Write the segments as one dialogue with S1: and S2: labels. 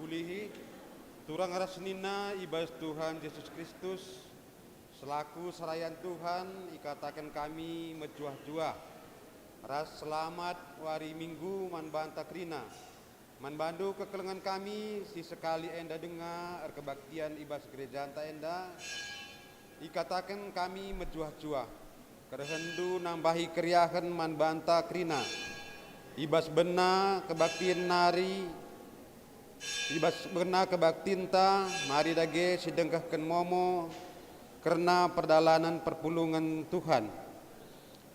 S1: bulihi turang rasnina ibas Tuhan Yesus Kristus selaku serayan Tuhan ikatakan kami mejuah-juah ras selamat wari minggu man banta krina man bandu kekelengan kami si sekali enda dengar kebaktian ibas gereja anta enda ikatakan kami mejuah-juah kerehendu nambahi keriahan man banta krina ibas bena kebaktian nari ibas bena kebaktinta mari dage sidengkahkan momo karena perdalanan perpulungan Tuhan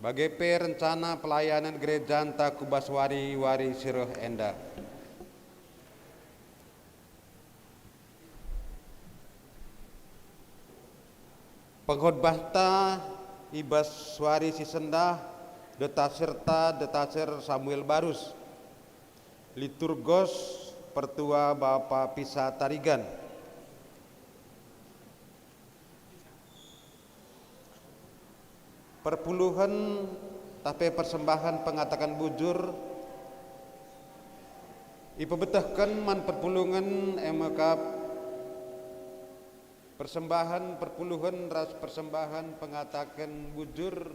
S1: bagai rencana pelayanan gereja anta kubas wari sirah enda. Pengkhotbahta ibas wari sisendah detaser Samuel Barus liturgos pertua Bapa Pisa Tarigan. Perpuluhan tapi persembahan pengatakan bujur ipebetahkan man perpulungan emakap persembahan perpuluhan ras persembahan pengatakan bujur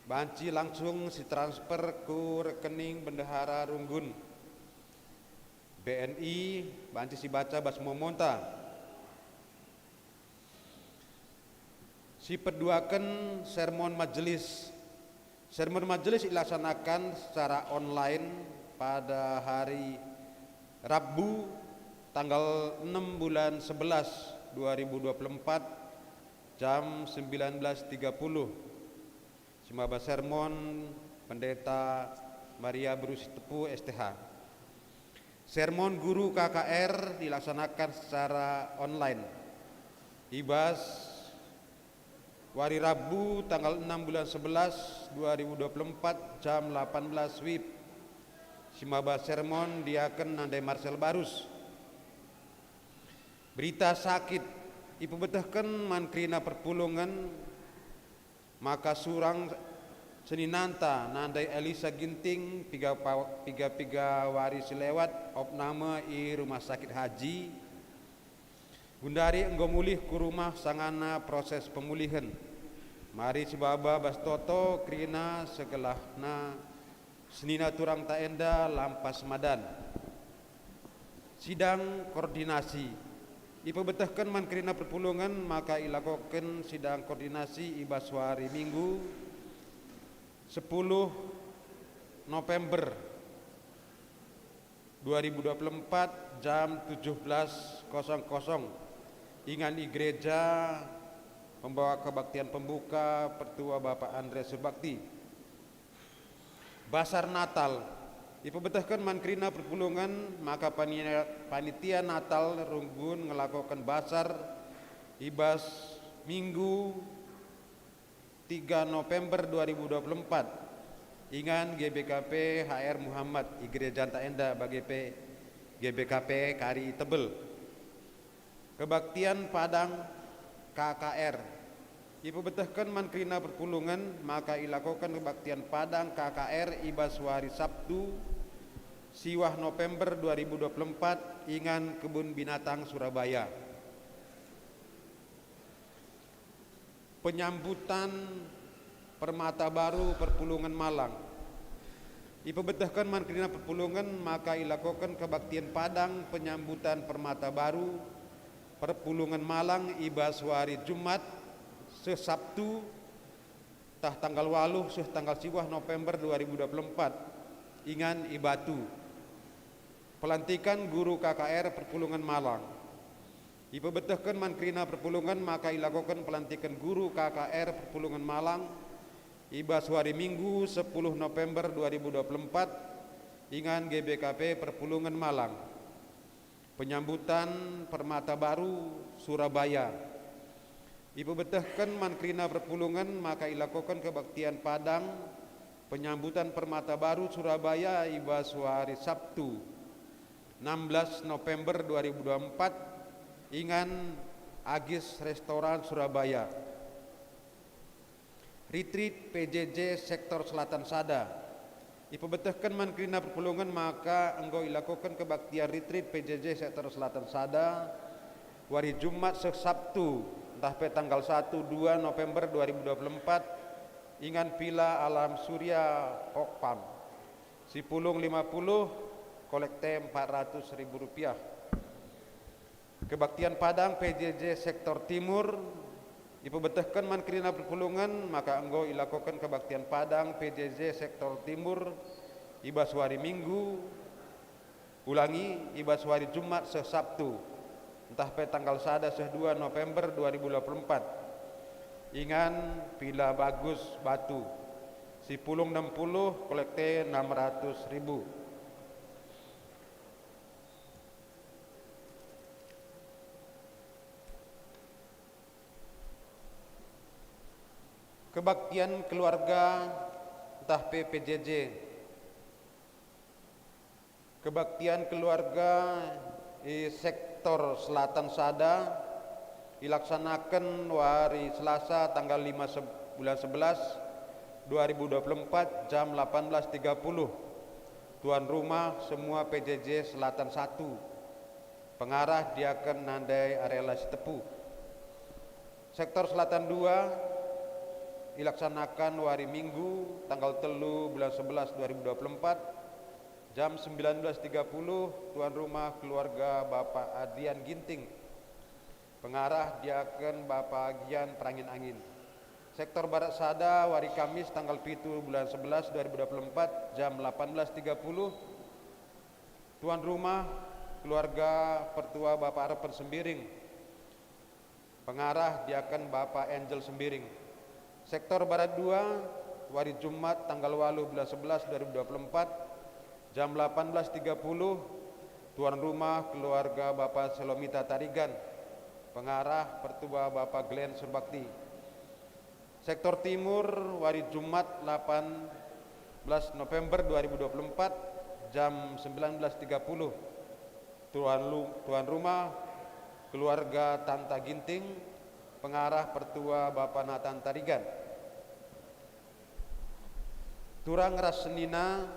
S1: banci langsung si transfer ku rekening bendahara Runggun BNI banci si baca bas momonta si perduakan sermon majelis dilaksanakan secara online pada hari Rabu tanggal 6 bulan 11 2024 jam 19.30 Simaba sermon Pendeta Maria Brusi Tepu STH. Sermon guru KKR dilaksanakan secara online ibas wari Rabu tanggal 6 bulan 11 2024 jam 18 WIB. Simaba sermon diaken Nandai Marcel Barus. Berita sakit ipebetahkan mankrina perpulungan maka surang seninanta Nandai Elisa Ginting piga wari silewat opname i rumah sakit haji Gundari enggomulih ku rumah sangana proses pemulihan mari sibaba bastoto krina segelahna senina turang taenda lampas madan sidang koordinasi ipebetahkan man krina perpulungan maka ilakoken sidang koordinasi ibaswari minggu 10 November 2024 jam 17.00 ingan di gereja membawa kebaktian pembuka pertua Bapak Andres Subakti. Basar Natal ipebetahkan mankrina perpulungan maka panitia Natal Runggun ngelakukan basar ibas minggu 3 November 2024 ingan GBKP HR Muhammad i gereja anta enda bagi GBKP Kari Tebel. Kebaktian Padang KKR ipebetahkan mankrina perpulungan maka ilakukan kebaktian Padang KKR ibas wari Sabtu siwah November 2024 ingan Kebun Binatang Surabaya. Penyambutan Permata Baru Perpulungan Malang ipebetahkan mankrina perpulungan maka ilakukan kebaktian Padang penyambutan Permata Baru Perpulungan Malang ibas wari Jumat Sabtu tah tanggal 8 tanggal siwah November 2024 ingan ibatu pelantikan guru KKR Perpulungan Malang ipebetahkan mankrina perpulungan maka ilakukan pelantikan guru KKR Perpulungan Malang ibas wari Minggu 10 November 2024 ingan GBKP Perpulungan Malang. Penyambutan Permata Baru Surabaya ipebetahkan mankrina perpulungan maka ilakukan kebaktian Padang penyambutan Permata Baru Surabaya ibas wari Sabtu 16 November 2024 ingan Agis Restoran Surabaya. Retreat PJJ Sektor Selatan Sada Ipebetehkan man kerina perpulungan maka engkau ilakukan kebaktian retreat PJJ sektor Selatan Sada hari Jumat Sabtu entah tanggal 1-2 November 2024 ingan pila alam surya Pokpam Sipulung 50 kolekte Rp400.000. Kebaktian Padang PJJ sektor Timur ipebetehkan man kerina perpulungan maka engkau ilakukan kebaktian Padang PJJ sektor Timur ibas hari Minggu ulangi ibas hari Jumat Sabtu entah tanggal 1-2 November 2024 ingan pila bagus batu Sipulung 60 kolekte Rp600.000. Kebaktian keluarga entah PJJ. Kebaktian keluarga di sektor Selatan Sada dilaksanakan hari Selasa tanggal 5 bulan 11 2024 jam 18.30. Tuan rumah semua PJJ Selatan 1. Pengarah Diaken Nandai Arela Sitepu. Sektor Selatan 2 dilaksanakan hari Minggu tanggal 3 bulan 11 2024 jam 19.30. Tuan rumah keluarga Bapak Adrian Ginting. Pengarah Diaken Bapak Gian Perangin Angin. Sektor Barat Sada hari Kamis tanggal 7 bulan 11 2024 jam 18.30. Tuan rumah keluarga Pertua Bapak Harapan Sembiring. Pengarah Diaken Bapak Angel Sembiring. Sektor Barat 2 hari Jumat tanggal 8 bulan 11 2024 jam 18.30. Tuan rumah keluarga Bapak Selomita Tarigan. Pengarah Pertua Bapak Glenn Surbakti. Sektor Timur hari Jumat 18 November 2024 jam 19.30. Tuan rumah keluarga Tanta Ginting. Pengarah Pertua Bapak Nathan Tarigan. Turang Rasenina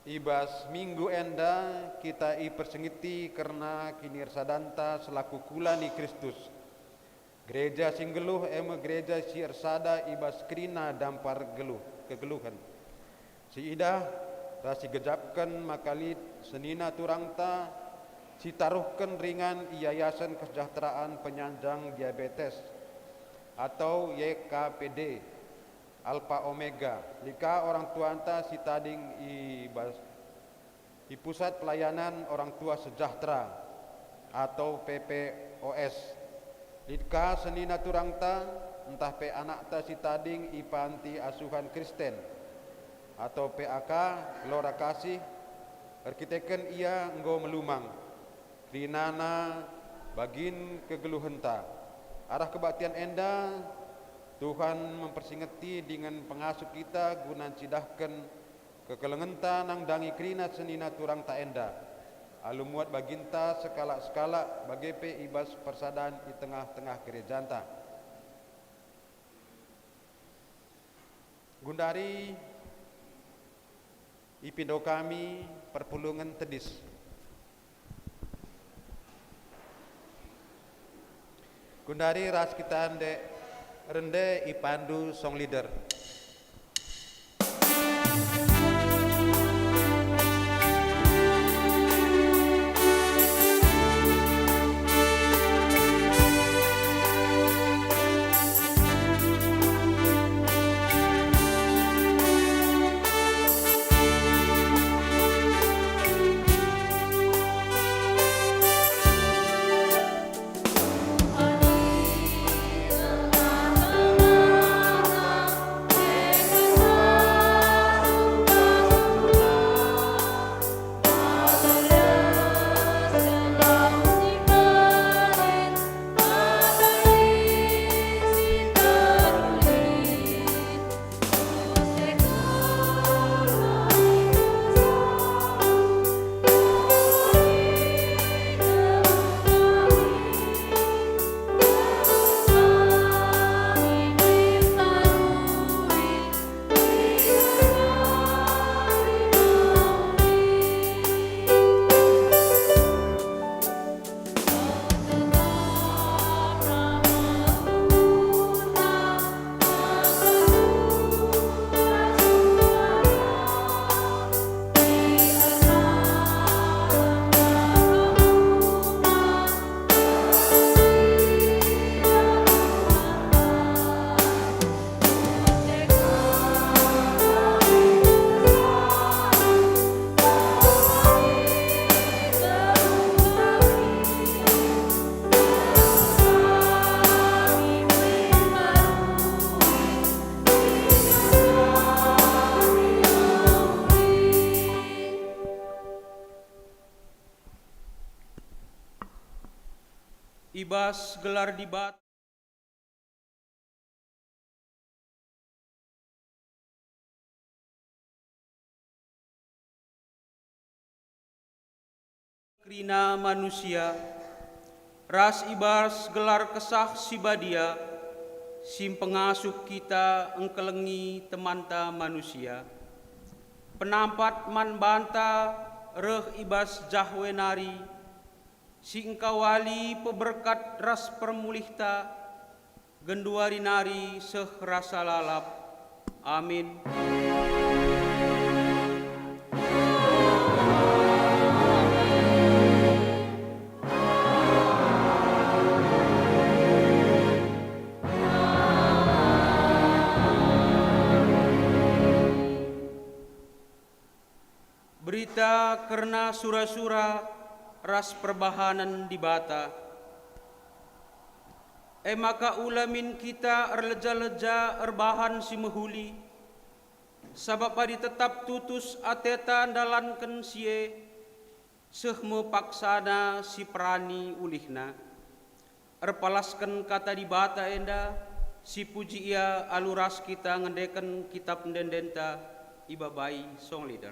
S1: ibas minggu enda kita persengiti karena kini sadanta selaku kulani Kristus. Gereja singgeluh gereja si ersada ibas krina dampar kegeluhan. Si idah rasi gejapkan makalit senina turangta si taruhkan ringan Yayasan Kesejahteraan Penyandang Diabetes atau YKPD Alpha Omega. Lika orang tua anta si tading i Pusat Pelayanan Orang Tua Sejahtera atau PPOS. Lika senina turangta entah pe anak ta si tading i Panti Asuhan Kristen atau PAK Gelora Kasih arkiteken ia enggo melumang rinana bagin kegeluhenta. Arah kebaktian enda Tuhan mempersingeti dengan pengasuh kita gunan cidahkan kekelengenta nang dangi krina senina turang ta enda. Alumuat baginta sekala-sekala bagepe ibas persadaan di tengah-tengah gerejanta. Gundari ipindo kami perpulungan Tedis. Gundari ras kita rende ipandu song leader.
S2: Ibas gelar dibat krina manusia, ras ibas gelar kesah sibadia, sim pengasup kita engkelengi temanta manusia. Penampat man banta reh ibas jahwenari, si engkawali peberkat ras permulihta, genduari nari seh rasa lalap. Amin. Berita karena sura-sura ras perbahanan di bata. Maka ulamin kita erleja-leja erbahan si mehuli, sabab padi tetap tutus ateta dalanken sie, seh mepaksana si perani ulihna. Erpalaskan kata di bata enda, si puji ia aluras kita ngendeken kitab ndendenta ibabai song leader.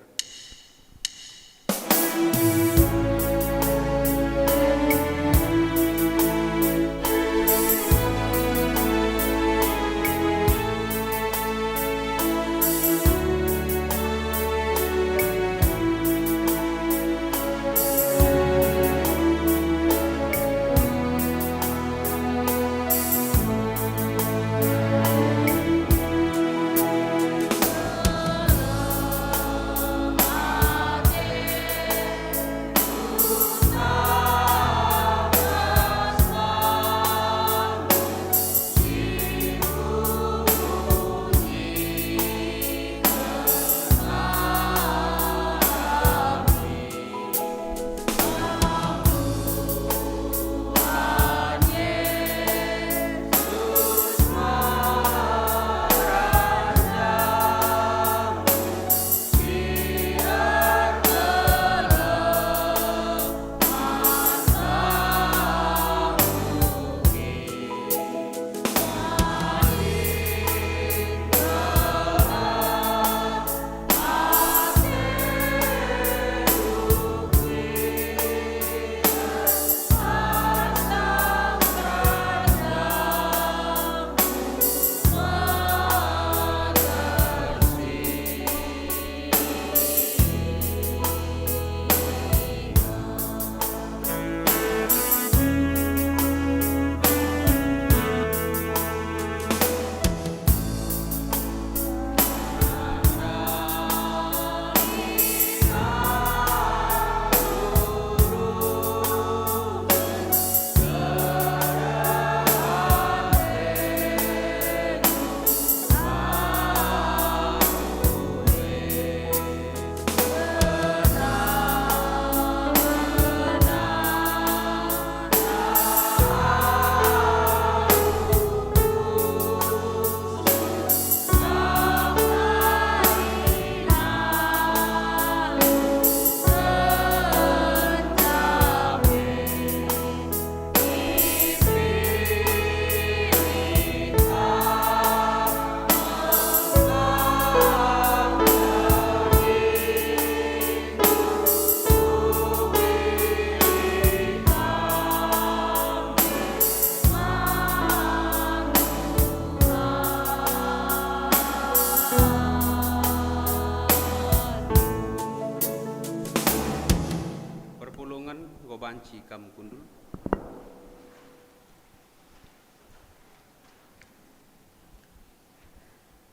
S2: Gobanci kam kundul.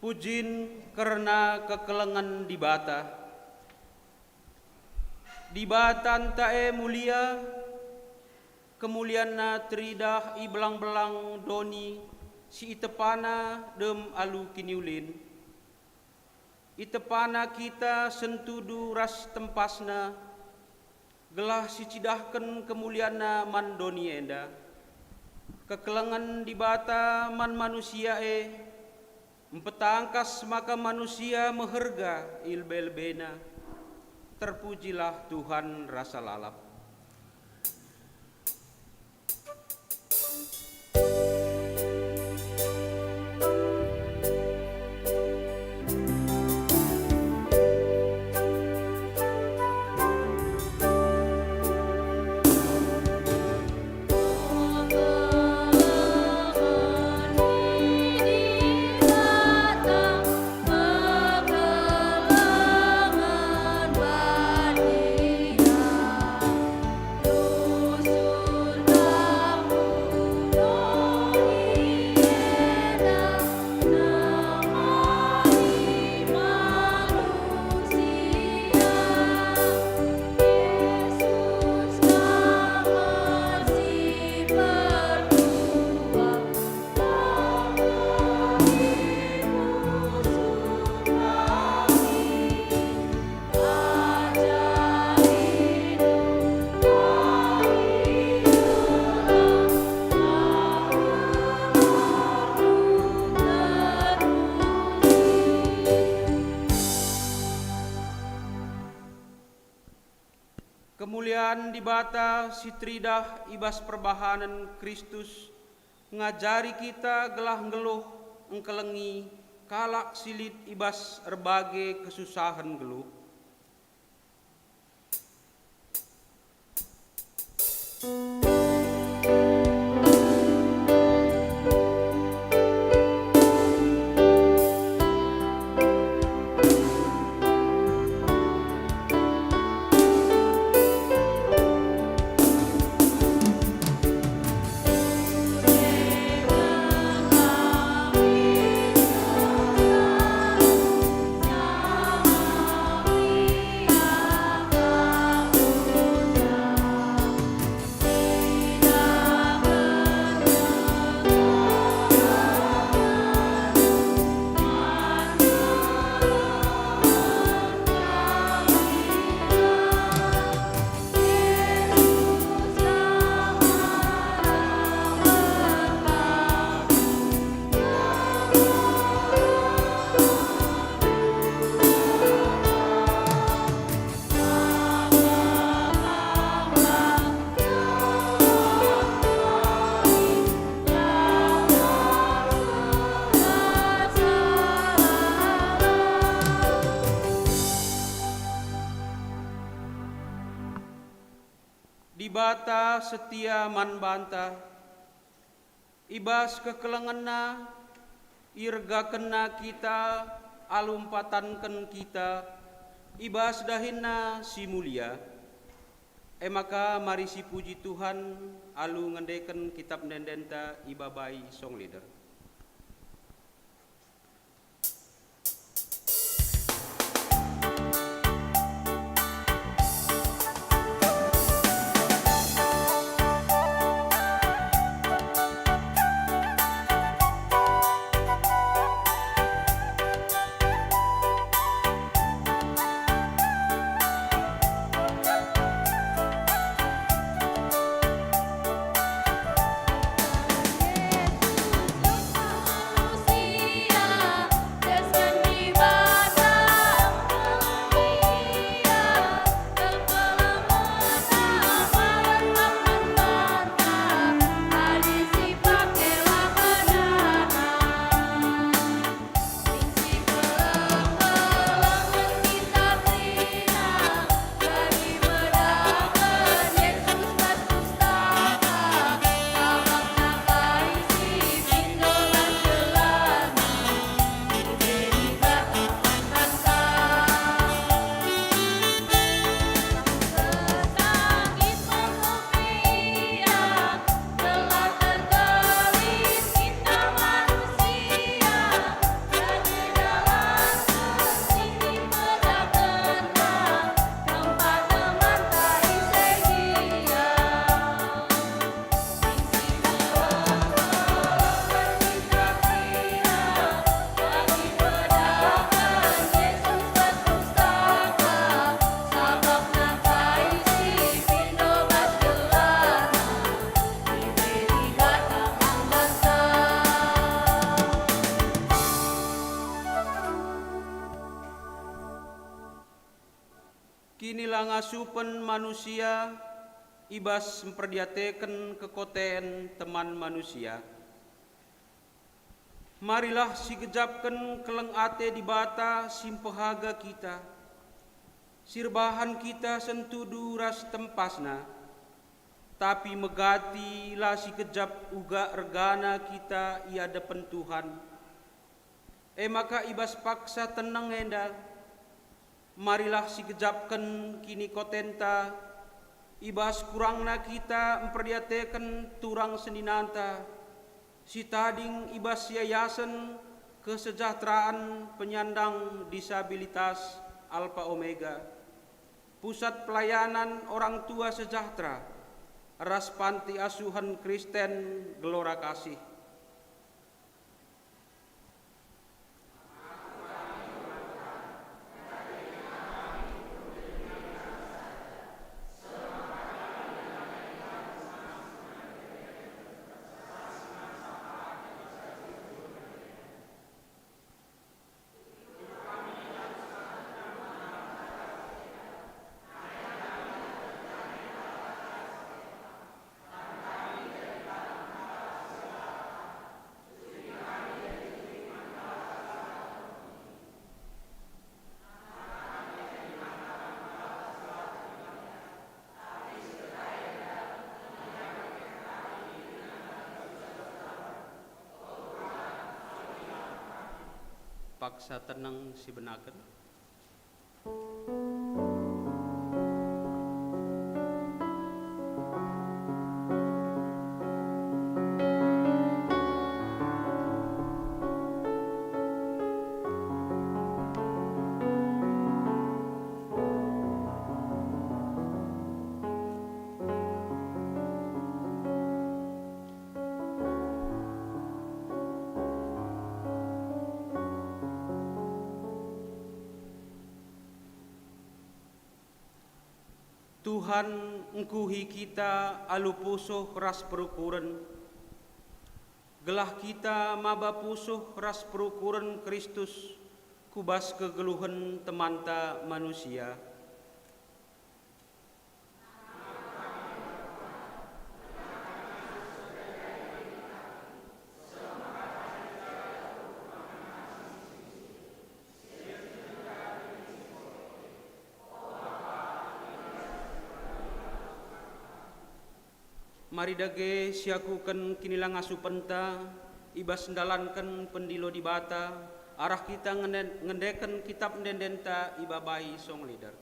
S2: Pujin karena kekelengan di bata. Di batan tae mulia, kemuliaan na tridah i belang-belang doni, si itepana dem alu kiniulin. Itepana kita sentudu ras tempasna, gelah si cidahken kemuliana man doni enda. Kekelengan di bata man manusia empetangkas maka manusia meherga ilbe-ilbena. Terpujilah Tuhan rasa lalap. Kemuliaan di bata sitridah ibas perbahanan Kristus ngajari kita gelah geluh engkelengi kalak silit ibas berbagai kesusahan geluh. Di bata setia man banta, ibas kekelengena, irga kena kita, alumpatanken kita, ibas dahinna si mulia. Maka mari si puji Tuhan, alu ngendeken kitab nendenta ibabai song leader. Kinilah ngasupen manusia, ibas memperdiateken kekoten teman manusia. Marilah si gejapken keleng ate di bata simpehaga kita, sirbahan kita sentudu ras tempasna, tapi megati lah si kejap uga regana kita ia depan Tuhan. Maka ibas paksa tenang enda, marilah si gejapken kini kotenta, ibas kurangna kita memperdiateken turang seninanta, si tading ibas yayasan kesejahteraan penyandang disabilitas Alpha Omega, pusat pelayanan orang tua sejahtera, ras panti asuhan Kristen Gelora Kasih. paksa tenang si benaken. Tuhan engkuhi kita alu pusuh ras perukuran, gelah kita maba pusuh ras perukuran Kristus, kubas kegeluhan temanta manusia. Mari dage siakuken kinilang asupenta, ibas ndalanken pendilo di bata, arah kita ngendeken kitab ndendenta ibabai song leader.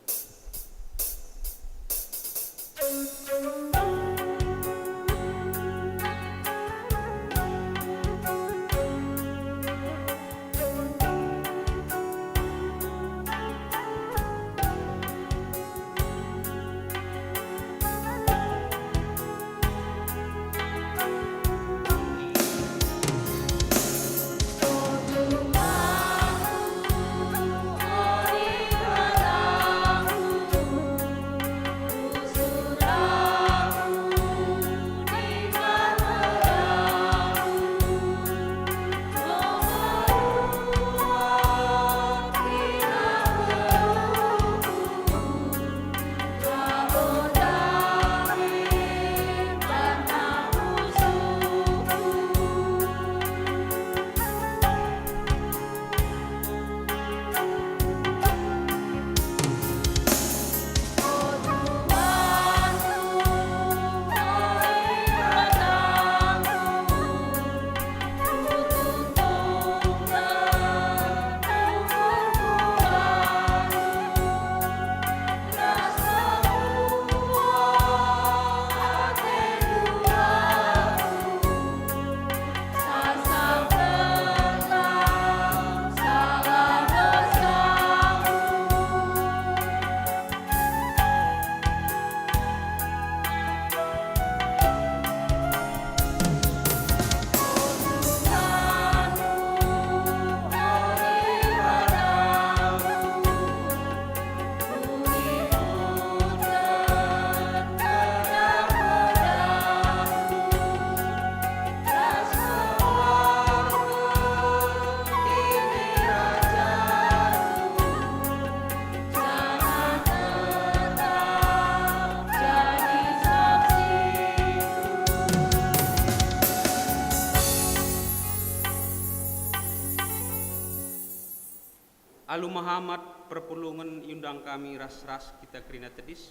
S2: Alu Muhammad perpulungan undang kami ras-ras kita kerina tedis.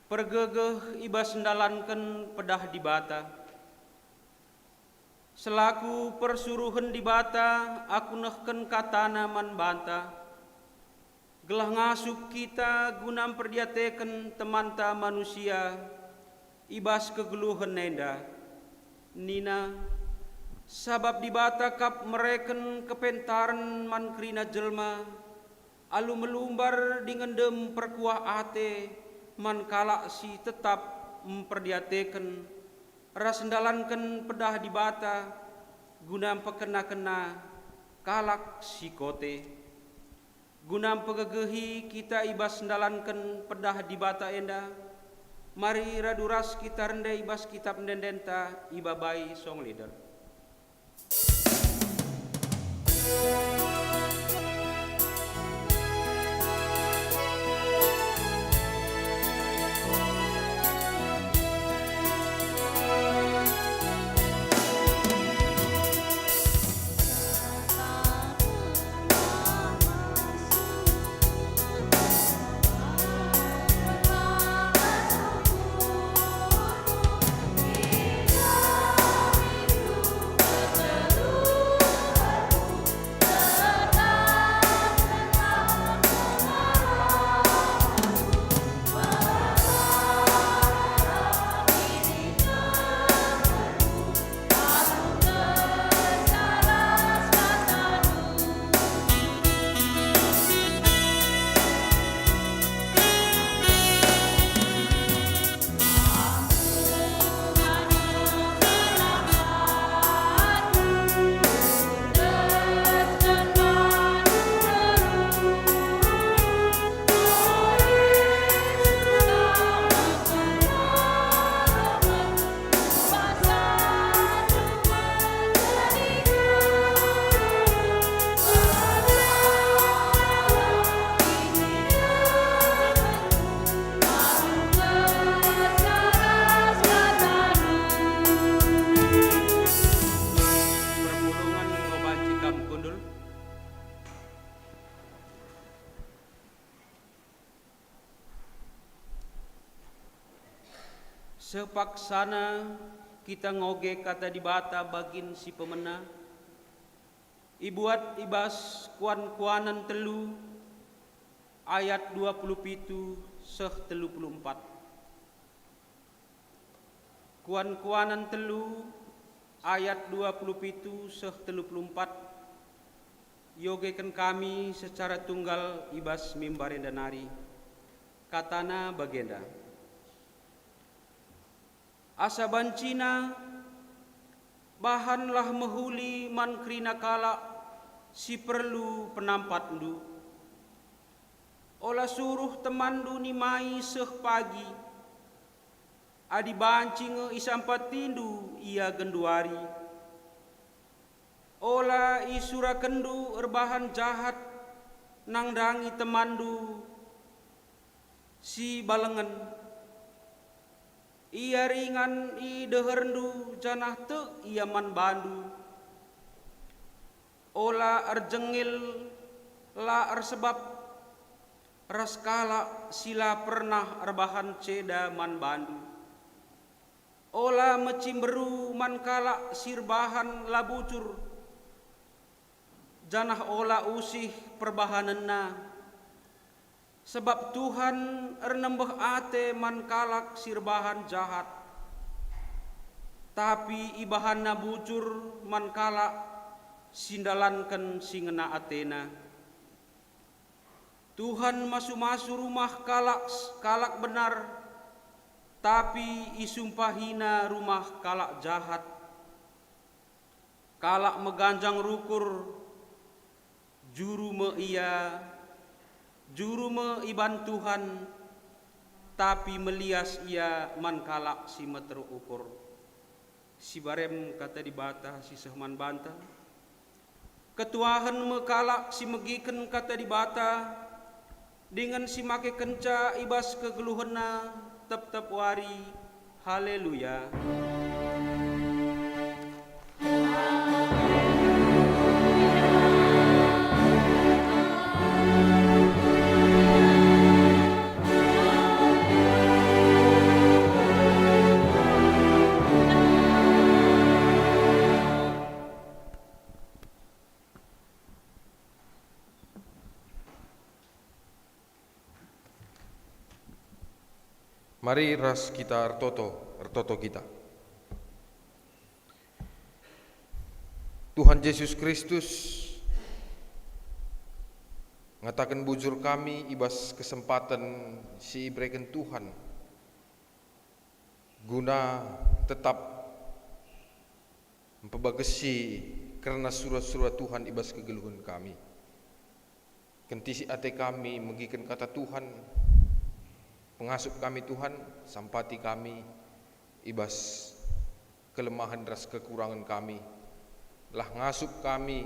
S2: Pergegeh ibas ndalanken pedah di bata. Selaku persuruhan di bata, aku nehken katana man banta. Gelah ngasup kita gunam perdiateken temanta manusia, ibas kegeluhan nenda. Nina, sabab di bata kap mereken kepentaran man krina jelma, alu melumbar dingendem perkuah ate, man kalak si tetap memperdiateken, rasendalanken pedah di bata, gunam pekena-kena kalak si kote. Gunam pegegehi kita ibas sendalanken pedah di bata enda, mari raduras kita rendai ibas kitab ndendenta ibabai song leader.
S3: Kita
S2: Sepaksana kita ngoge kata dibata bagin si pemena, ibuat ibas kuan-kuanan telu ayat 27 seh 34. Kuan-kuanan telu ayat 27 seh 34 yogekan kami secara tunggal ibas mimbarenda nari. Katana bagenda. Asa bancina bahanlah mehuli man krina kala si perlu penampat ndu. Ola suruh temandu ni mai seh pagi. Adi bancing isampat tindu ia genduari. Ola isura kendu erbahan jahat nangdangi temandu si balengan. Ia ringan i deherdu janah te ia man bandu. Ola erjengil la ersebab raskala sila pernah erbahan ceda man bandu. Ola mecimberu man kala sirbahan labucur. Janah ola usih perbahanenna. Sebab Tuhan ernembeh ate man kalak sirbahan jahat. Tapi ibahanna bucur man kalak sindalanken singena atena. Tuhan masu-masu rumah kalak benar, tapi isumpahina rumah kalak jahat. Kalak meganjang rukur, juru me iban Tuhan, tapi melias ia man kalak si meteru ukur. Si barem kata dibata si sehman banta. Ketuahan me kalak si megiken kata dibata. Dengan si make kenca ibas kegeluhena tep-tep wari. Haleluya.
S3: Mari ras kita ertoto kita. Tuhan Yesus Kristus ngatakan bujur kami ibas kesempatan si berikan Tuhan guna tetap mempebagesi karena surat-surat Tuhan ibas kegeluhan kami. Kentisi ate kami megikan kata Tuhan, pengasup kami Tuhan, sampati kami ibas kelemahan ras kekurangan kami. Lah ngasup kami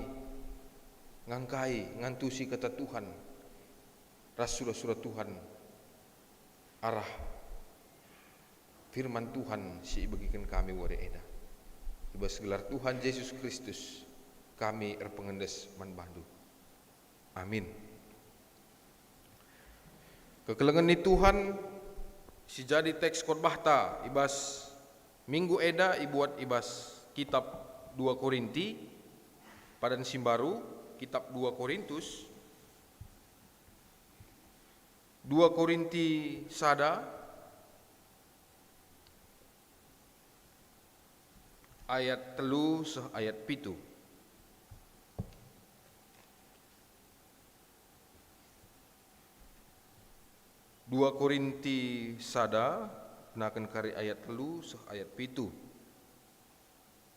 S3: ngangkai ngantusi kata Tuhan, ras surat-surat Tuhan, arah firman Tuhan si bagikan kami wari eda. Ibas gelar Tuhan Yesus Kristus kami erpengendes man bandu. Amin. Kekelengan ni Tuhan si jadi teks khotbah ta ibas minggu eda ibuat ibas kitab 2 Korinti padan simbaru kitab 2 Korintus 2 Korinti sada ayat 3 seh ayat 7. 2 Korinti sada naken kari ayat 3 seh ayat 7.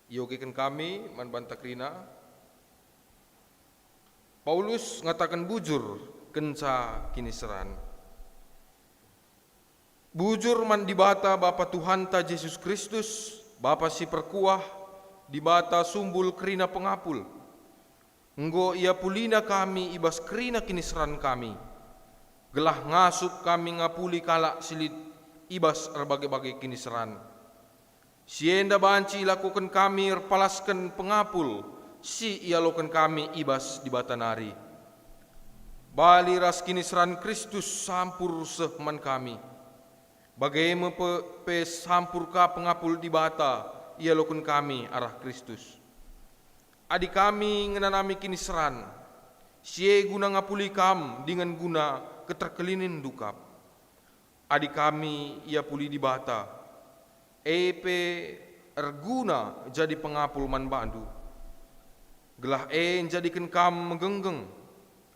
S3: Yogekan kami man bantakrina Paulus ngatakan bujur kenca kiniseran. Bujur man dibata Bapa Tuhan ta Yesus Kristus, Bapa si perkuah dibata sumbul krina pengapul. Enggo ia pulina kami ibas krina kiniseran kami. Gelah ngasup kami ngapuli kalak silit ibas berbagai-bagai kiniseran. Sienda banci lakukan kami erpalaskan pengapul, si ia lakukan kami ibas di batanari. Bali ras kiniseran Kristus sampur sehman kami. Bagaimana pe sampurka pengapul di bata, ia lokun kami arah Kristus. Adi kami ngenanami kini seran, sie guna ngapuli kam dengan guna keterkelinin dukap. Adi kami ia puli di bata, epe erguna jadi pengapul man bandu. Gelah jadikan kam menggenggeng,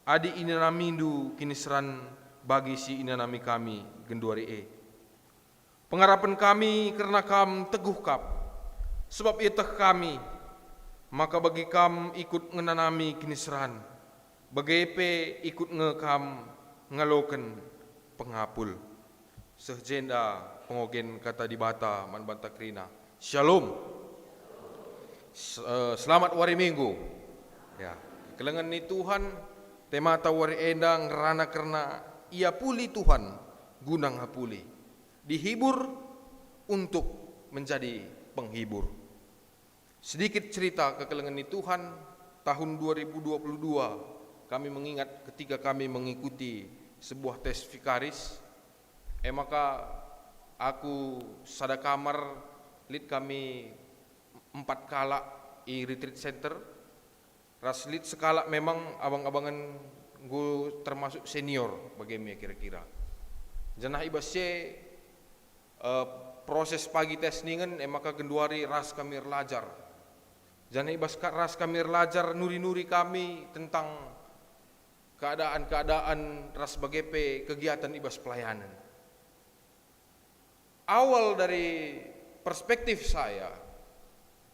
S3: adi inanamindu kini seran bagi si inanami kami genduari Pengharapan kami karena kam teguh kap, sebab itah kami, maka bagi kam ikut ngenanami kini seran, bagi pe ikut ngekam ngaloken pengapul. Sehjenda pengogen kata di bata man banta krina. Shalom. Selamat wari Minggu. Ya, kelengan ni Tuhan tema tawari endang rana karena ia puli Tuhan gunang hapuli. Dihibur untuk menjadi penghibur. Sedikit cerita kekelengan ni Tuhan tahun 2022 kami mengingat ketika kami mengikuti sebuah tes vikaris. Maka aku sada kamar lid kami 4 kala i retreat center. Ras lid sekala memang abang-abangan gue termasuk senior bagaimana kira-kira. Janah ibasye proses pagi tes ningen maka genduari ras kami relajar. Janah ibas ras kami relajar nuri-nuri kami tentang keadaan-keadaan ras bagepe kegiatan ibas pelayanan. Awal dari perspektif saya,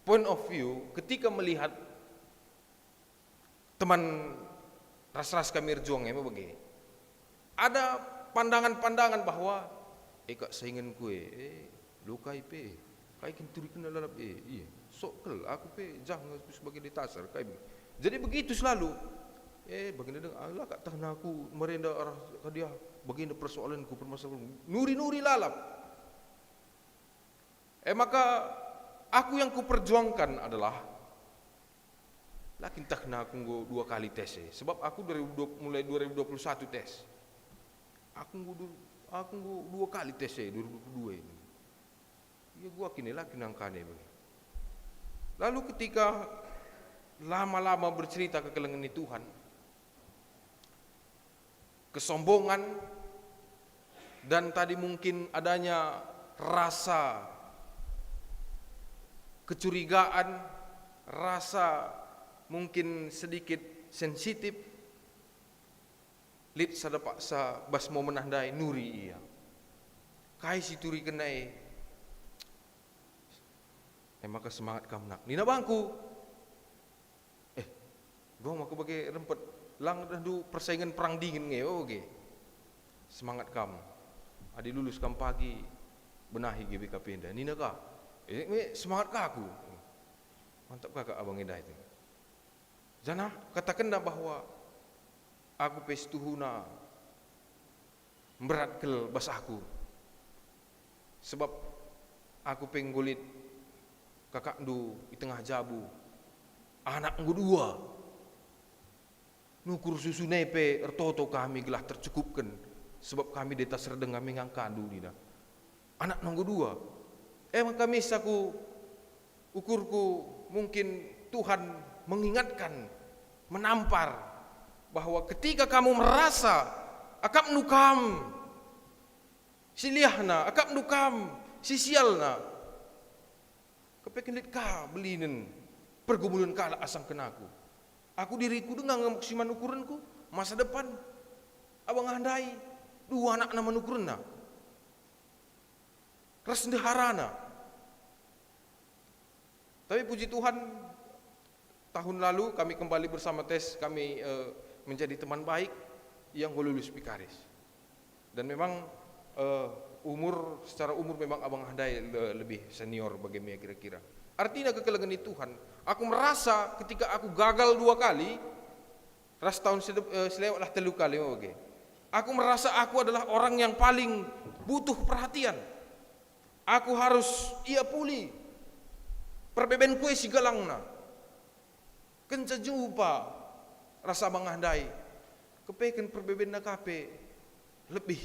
S3: point of view, ketika melihat teman ras-ras kami berjuangnya begini, ada pandangan-pandangan bahwa kak saingan kue, lukai pe, kai kenturi kena lalap iya, sokel aku pe jangan sebagai ditasar kai. Jadi begitu selalu. Baginda deng Allah kak tahan aku merenda arah ke dia, baginda persoalanku permasalahan, nuri-nuri lalap. Maka aku yang kuperjuangkan adalah lakin tak nak aku 2 kali tes sebab aku mulai 2021 tes. Aku 2 kali tes 2022 ini. Ya gua kini lakin angkane bagi. Lalu ketika lama-lama bercerita kekelengan Tuhan, kesombongan dan tadi mungkin adanya rasa kecurigaan, rasa mungkin sedikit sensitif, lid sada paksa bas mau menandai nuri iya. Kai si turi kenai. Maka semangat kam nak. Nina bangku. Gua mau bagi rempet lang dah persaingan perang dingin nge oke. Semangat kam. Adi lulus kam pagi benahi GBK pindah. Nina ka. Semangat kah aku? Mantap kakak abang Edah itu. Janah katakan dah bahwa aku pestuhuna berat kel bas aku. Sebab aku penggolit kakak ndu di tengah jabu. Anak ngu 2. Nukur susu nepe ertoto kami gelah tercukupkan. Sebab kami deta serdeng kami ngangkandu nida. Anak nunggu 2. Maka misaku ukurku mungkin Tuhan mengingatkan, menampar bahwa ketika kamu merasa akap nukam siliahna, akap nukam sisialna, kepekenit ka belinen pergumulan kala asang kenaku. Aku diriku dengan ngemaksiman ukuranku masa depan abang handai 2 anak nama nukurna. Resndeharana. Tapi puji Tuhan tahun lalu kami kembali bersama tes, kami menjadi teman baik yang lulus vikaris. Dan memang secara umur memang abang Handai lebih senior bagaimana kira-kira. Artinya kekelengan Tuhan, aku merasa ketika aku gagal 2 kali, ras tahun selewatlah 3 kali oke. Aku merasa aku adalah orang yang paling butuh perhatian. Aku harus ia puli. Perbeben kue si galangna. Kenca jumpa rasa bang Handai. Kepeken perbeben na kape lebih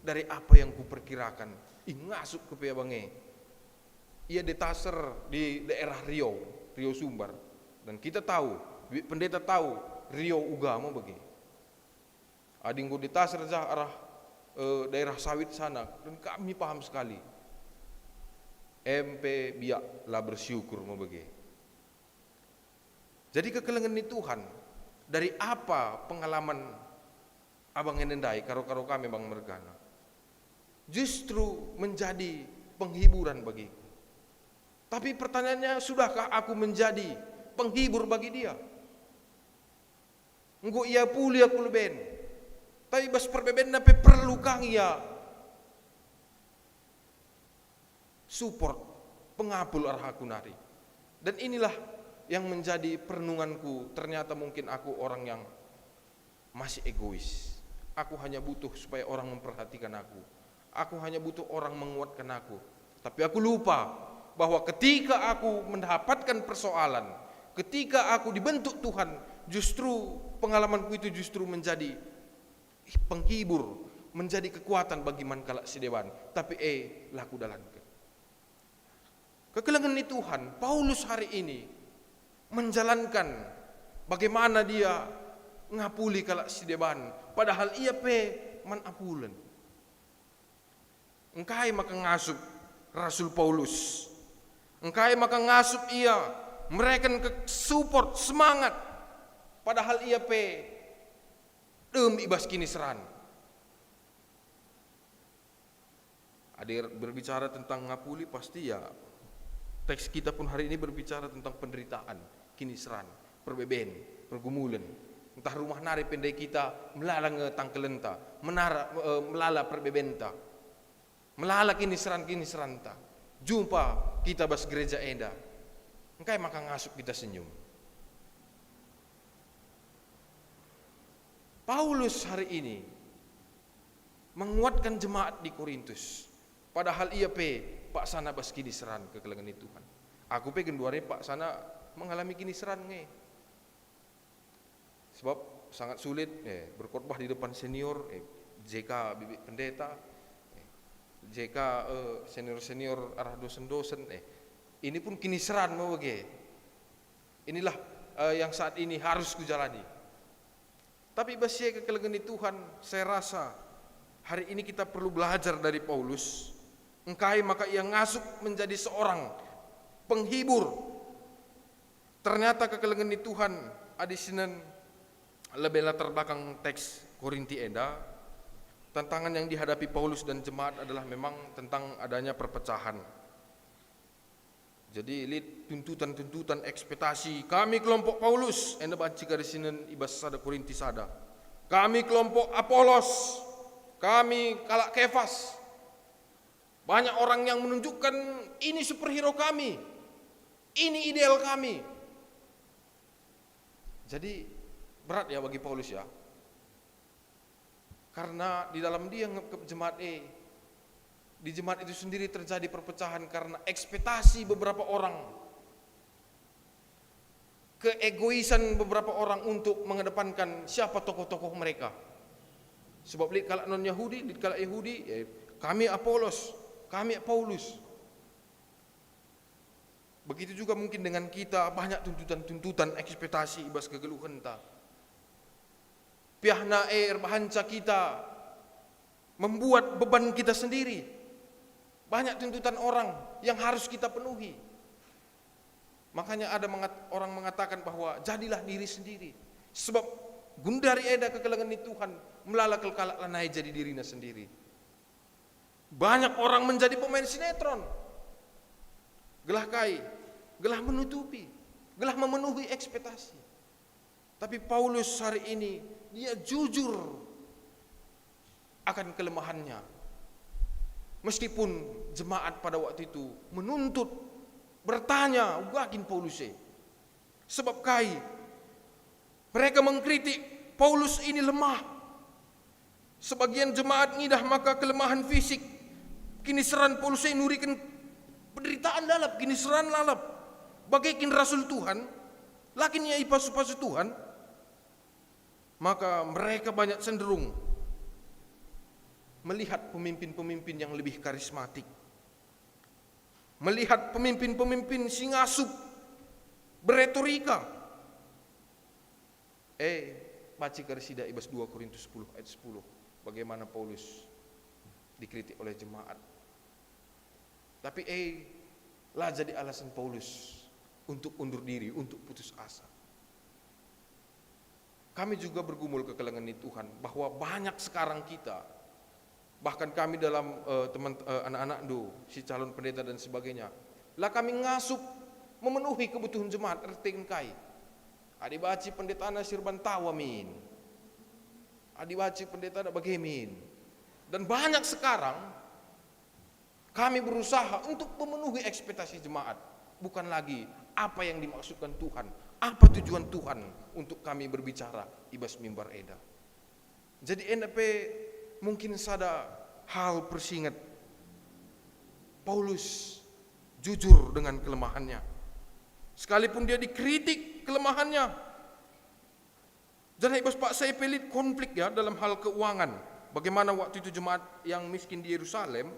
S3: dari apa yang kuperkirakan. Ngasuk ke pia bange. Ia detaser di daerah Riau Sumbar. Dan kita tahu, pendeta tahu Riau Ugama bagi. Adingku detaser arah daerah sawit sana. Dan kami paham sekali. MP biaklah bersyukur mau bagi. Jadi kekelengan ini Tuhan, dari apa pengalaman abang Enendai karo kami bang Mergana, justru menjadi penghiburan bagiku. Tapi pertanyaannya, sudahkah aku menjadi penghibur bagi dia? Engko ia puli aku leben, tapi bas perbeben nape perlu kang ia support pengapul arah aku nari. Dan inilah yang menjadi perenunganku. Ternyata mungkin aku orang yang masih egois. Aku hanya butuh supaya orang memperhatikan aku. Aku hanya butuh orang menguatkan aku. Tapi aku lupa bahwa ketika aku mendapatkan persoalan, ketika aku dibentuk Tuhan, justru pengalamanku itu justru menjadi penghibur, menjadi kekuatan bagi mankala si dewan. Tapi laku dalankan. Kekelengan ini Tuhan, Paulus hari ini menjalankan bagaimana dia ngapuli kala si deban, padahal ia man apulen. Engkai maka ngasup Rasul Paulus, engkai maka ngasup ia, mereka ke support semangat, padahal ia ibas kini seran. Adir berbicara tentang ngapuli, pasti ya teks kita pun hari ini berbicara tentang penderitaan, kiniseran, perbeben, pergumulan. Entah rumah nari pendai kita melala ngetangkelenta, melala perbebenta, melala kiniseran-kiniseranta. Jumpa kita bas gereja enda, engkai maka ngasup kita senyum. Paulus hari ini menguatkan jemaat di Korintus, padahal ia Pak sana bas kini seran kekelengan itu Tuhan. Aku genduare Pak sana mengalami kini seran nge. Sebab sangat sulit berkhotbah di depan senior, JK bibit pendeta, JK senior-senior arah dosen-dosen. Ini pun kini seran mau bagi. Inilah yang saat ini harus kujalani. Tapi bas kekelengan itu Tuhan, saya rasa hari ini kita perlu belajar dari Paulus. Engkai maka ia ngasup menjadi seorang penghibur. Ternyata kekelengan di Tuhan adisinan lebih latar belakang teks Korinti enda. Tantangan yang dihadapi Paulus dan jemaat adalah memang tentang adanya perpecahan. Jadi lihat tuntutan-tuntutan ekspektasi. Kami kelompok Paulus, enda banci kadisinan ibas sada Korinti sada. Kami kelompok Apolos, kami kalak Kefas. Banyak orang yang menunjukkan ini superhero kami, ini ideal kami. Jadi berat ya bagi Paulus ya. Karena di dalam dia jemaat di jemaat itu sendiri terjadi perpecahan karena ekspektasi beberapa orang, keegoisan beberapa orang untuk mengedepankan siapa tokoh-tokoh mereka. Sebab lihat kalau non Yahudi, kalau Yahudi, kami Apolos, kami Paulus. Begitu juga mungkin dengan kita, banyak tuntutan-tuntutan ekspektasi ibas kegeluhan ta. Piahna bahanca kita membuat beban kita sendiri. Banyak tuntutan orang yang harus kita penuhi. Makanya ada orang mengatakan bahwa jadilah diri sendiri. Sebab gundari eda kekelengan di Tuhan melala kelkalak lanai jadi dirinya sendiri. Banyak orang menjadi pemain sinetron, gelah kai, gelah menutupi, gelah memenuhi ekspektasi. Tapi Paulus hari ini dia jujur akan kelemahannya. Meskipun jemaat pada waktu itu menuntut, bertanya, wakin Paulus sebab kai mereka mengkritik Paulus ini lemah. Sebagian jemaat ngidah maka kelemahan fisik. Kini seran Paulus nurikan penderitaan lalap, kini seran lalap. Bagaikin Rasul Tuhan, lakin ia ipasu-pasu Tuhan. Maka mereka banyak cenderung melihat pemimpin-pemimpin yang lebih karismatik, melihat pemimpin-pemimpin singasup, beretorika. Baca karisida ibas 2 Korintus 10 ayat 10. Bagaimana Paulus dikritik oleh jemaat. Tapi lah jadi alasan Paulus untuk undur diri, untuk putus asa. Kami juga bergumul ke kalangan Tuhan bahwa banyak sekarang kita, bahkan kami dalam anak-anak si calon pendeta dan sebagainya, lah kami ngasup memenuhi kebutuhan jemaat RTNKI. Adibaci pendeta Sirban Tawamin, adibaci pendeta Bagemin, dan banyak sekarang kami berusaha untuk memenuhi ekspektasi jemaat, bukan lagi apa yang dimaksudkan Tuhan, apa tujuan Tuhan untuk kami berbicara ibas mimbar eda. Jadi NP mungkin sada hal persingat Paulus jujur dengan kelemahannya, sekalipun dia dikritik kelemahannya. Jadi ibas Pak saya pelit konflik ya dalam hal keuangan. Bagaimana waktu itu jemaat yang miskin di Yerusalem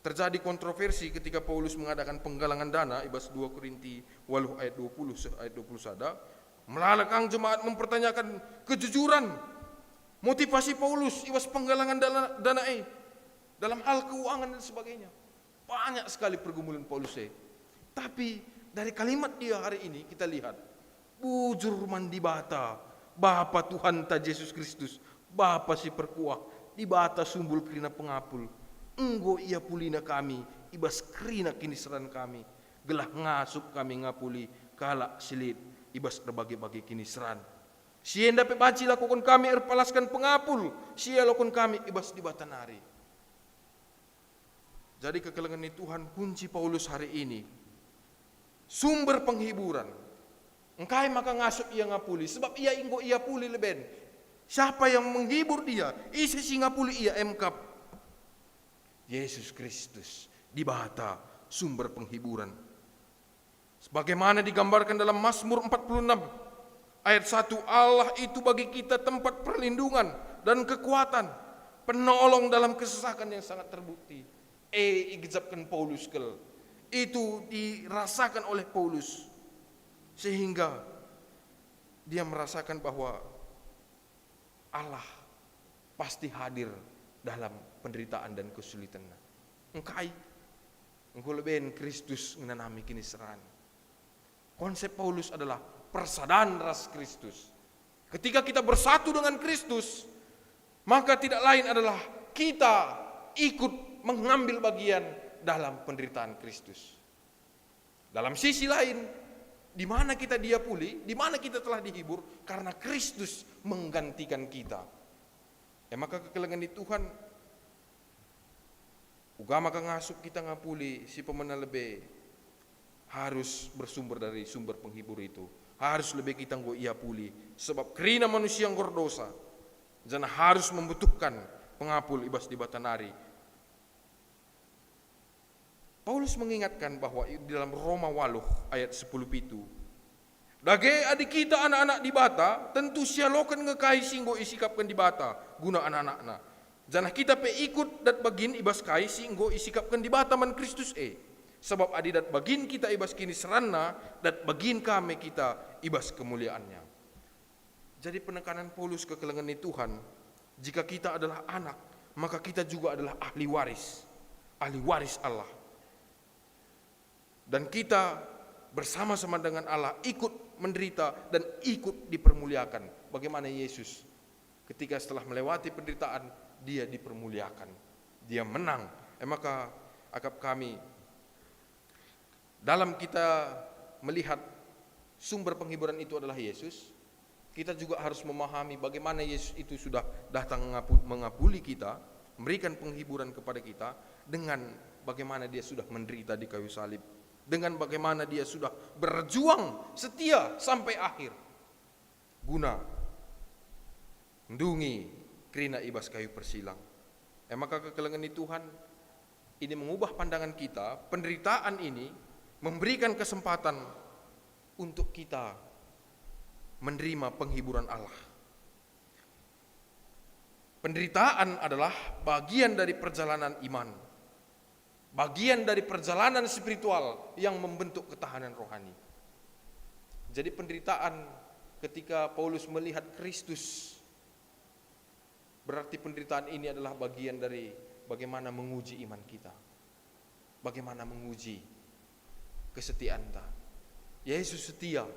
S3: terjadi kontroversi ketika Paulus mengadakan penggalangan dana ibas 2 Korinti 8 ayat 20 ayat 21. Melalakang jemaat mempertanyakan kejujuran motivasi Paulus ibas penggalangan dana dalam hal keuangan dan sebagainya. Banyak sekali pergumulan Paulus. Tapi dari kalimat dia hari ini kita lihat, bujur mandi bata, Bapa Tuhan ta Yesus Kristus, Bapa si perkuah, di bata sumbul krina pengapul, enggo ia pulina kami, ibas krina kiniseran kami, gelah ngasup kami ngapuli, kalak silit, ibas terbagi-bagi kiniseran. Sien dapat baci lakukan kami erpalaskan pengapul, sia lakukan kami ibas di batanari. Jadi kekelengan Tuhan kunci Paulus hari ini, sumber penghiburan. Engkai maka ngasup ia ngapuli, sebab ia inggo ia puli leben. Siapa yang menghibur dia? Isi si ngapuli ia emkap. Yesus Kristus di bata sumber penghiburan. Sebagaimana digambarkan dalam Mazmur 46 ayat 1, Allah itu bagi kita tempat perlindungan dan kekuatan, penolong dalam kesesakan yang sangat terbukti. Igzapkan Paulus kel. Itu dirasakan oleh Paulus sehingga dia merasakan bahwa Allah pasti hadir dalam penderitaan dan kesulitan. Engkau lebih Kristus menanami kiniseran. Konsep Paulus adalah persadaran ras Kristus. Ketika kita bersatu dengan Kristus, maka tidak lain adalah kita ikut mengambil bagian dalam penderitaan Kristus. Dalam sisi lain, di mana kita dia pulih, di mana kita telah dihibur karena Kristus menggantikan kita. Maka kekelengan di Tuhan, ugama ngasup kita ngapuli si pemenang lebih harus bersumber dari sumber penghibur itu. Harus lebih kita nggo ia pulih, sebab kerina manusia yang berdosa, dan harus membutuhkan pengapul ibas di batanari. Paulus mengingatkan bahwa di dalam Roma 8 ayat 10 itu, dage adik kita anak-anak di bata, tentu sialokan ngekai singgo isikapkan di bata, guna anak-anakna. Janah kita pe ikut dat bagin ibas kai singgo isikapkan di bata man Kristus Sebab adi dat bagin kita ibas kini seranna, dat bagin kami kita ibas kemuliaannya. Jadi penekanan Paulus ke kelengan Tuhan, jika kita adalah anak, maka kita juga adalah ahli waris Allah. Dan kita bersama-sama dengan Allah ikut menderita dan ikut dipermuliakan. Bagaimana Yesus ketika setelah melewati penderitaan, dia dipermuliakan, dia menang. Maka akap kami dalam kita melihat sumber penghiburan itu adalah Yesus, kita juga harus memahami bagaimana Yesus itu sudah datang mengabuli kita, memberikan penghiburan kepada kita dengan bagaimana dia sudah menderita di kayu salib, dengan bagaimana dia sudah berjuang setia sampai akhir guna mendungi kerina ibas kayu persilang. Maka kekelengan Tuhan ini mengubah pandangan kita. Penderitaan ini memberikan kesempatan untuk kita menerima penghiburan Allah. Penderitaan adalah bagian dari perjalanan iman, bagian dari perjalanan spiritual yang membentuk ketahanan rohani. Jadi penderitaan ketika Paulus melihat Kristus, berarti penderitaan ini adalah bagian dari bagaimana menguji iman kita, bagaimana menguji kesetiaan kita. Yesus setia,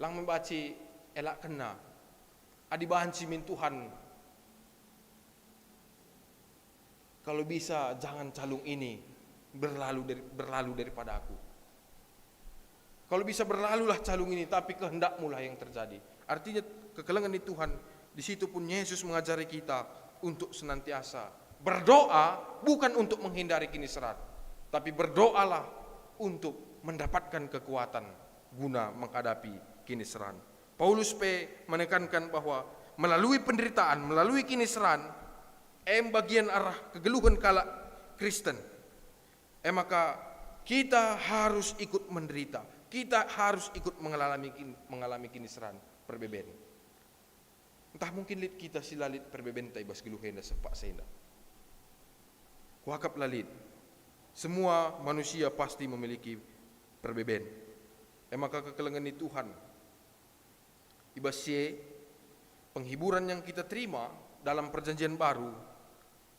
S3: lang membaci elak kena, adibahan cimin Tuhan. Kalau bisa jangan calung ini berlalu daripada aku. Kalau bisa berlalulah calung ini, tapi kehendakmu lah yang terjadi. Artinya kekelengan di Tuhan, di situ pun Yesus mengajari kita untuk senantiasa berdoa, bukan untuk menghindari kiniseran, tapi berdoalah untuk mendapatkan kekuatan guna menghadapi kiniseran. Paulus menekankan bahwa melalui penderitaan, melalui kiniseran, bagian arah kegeluhan kala Kristen. Maka kita harus ikut menderita. Kita harus ikut mengalami kiniseran perbeben. Entah mungkin kita silalit perbeben tai bas geluhena sepak senda. Kuakap lalit. Semua manusia pasti memiliki perbeben. Maka kekelengan di Tuhan. Ibasye penghiburan yang kita terima dalam perjanjian baru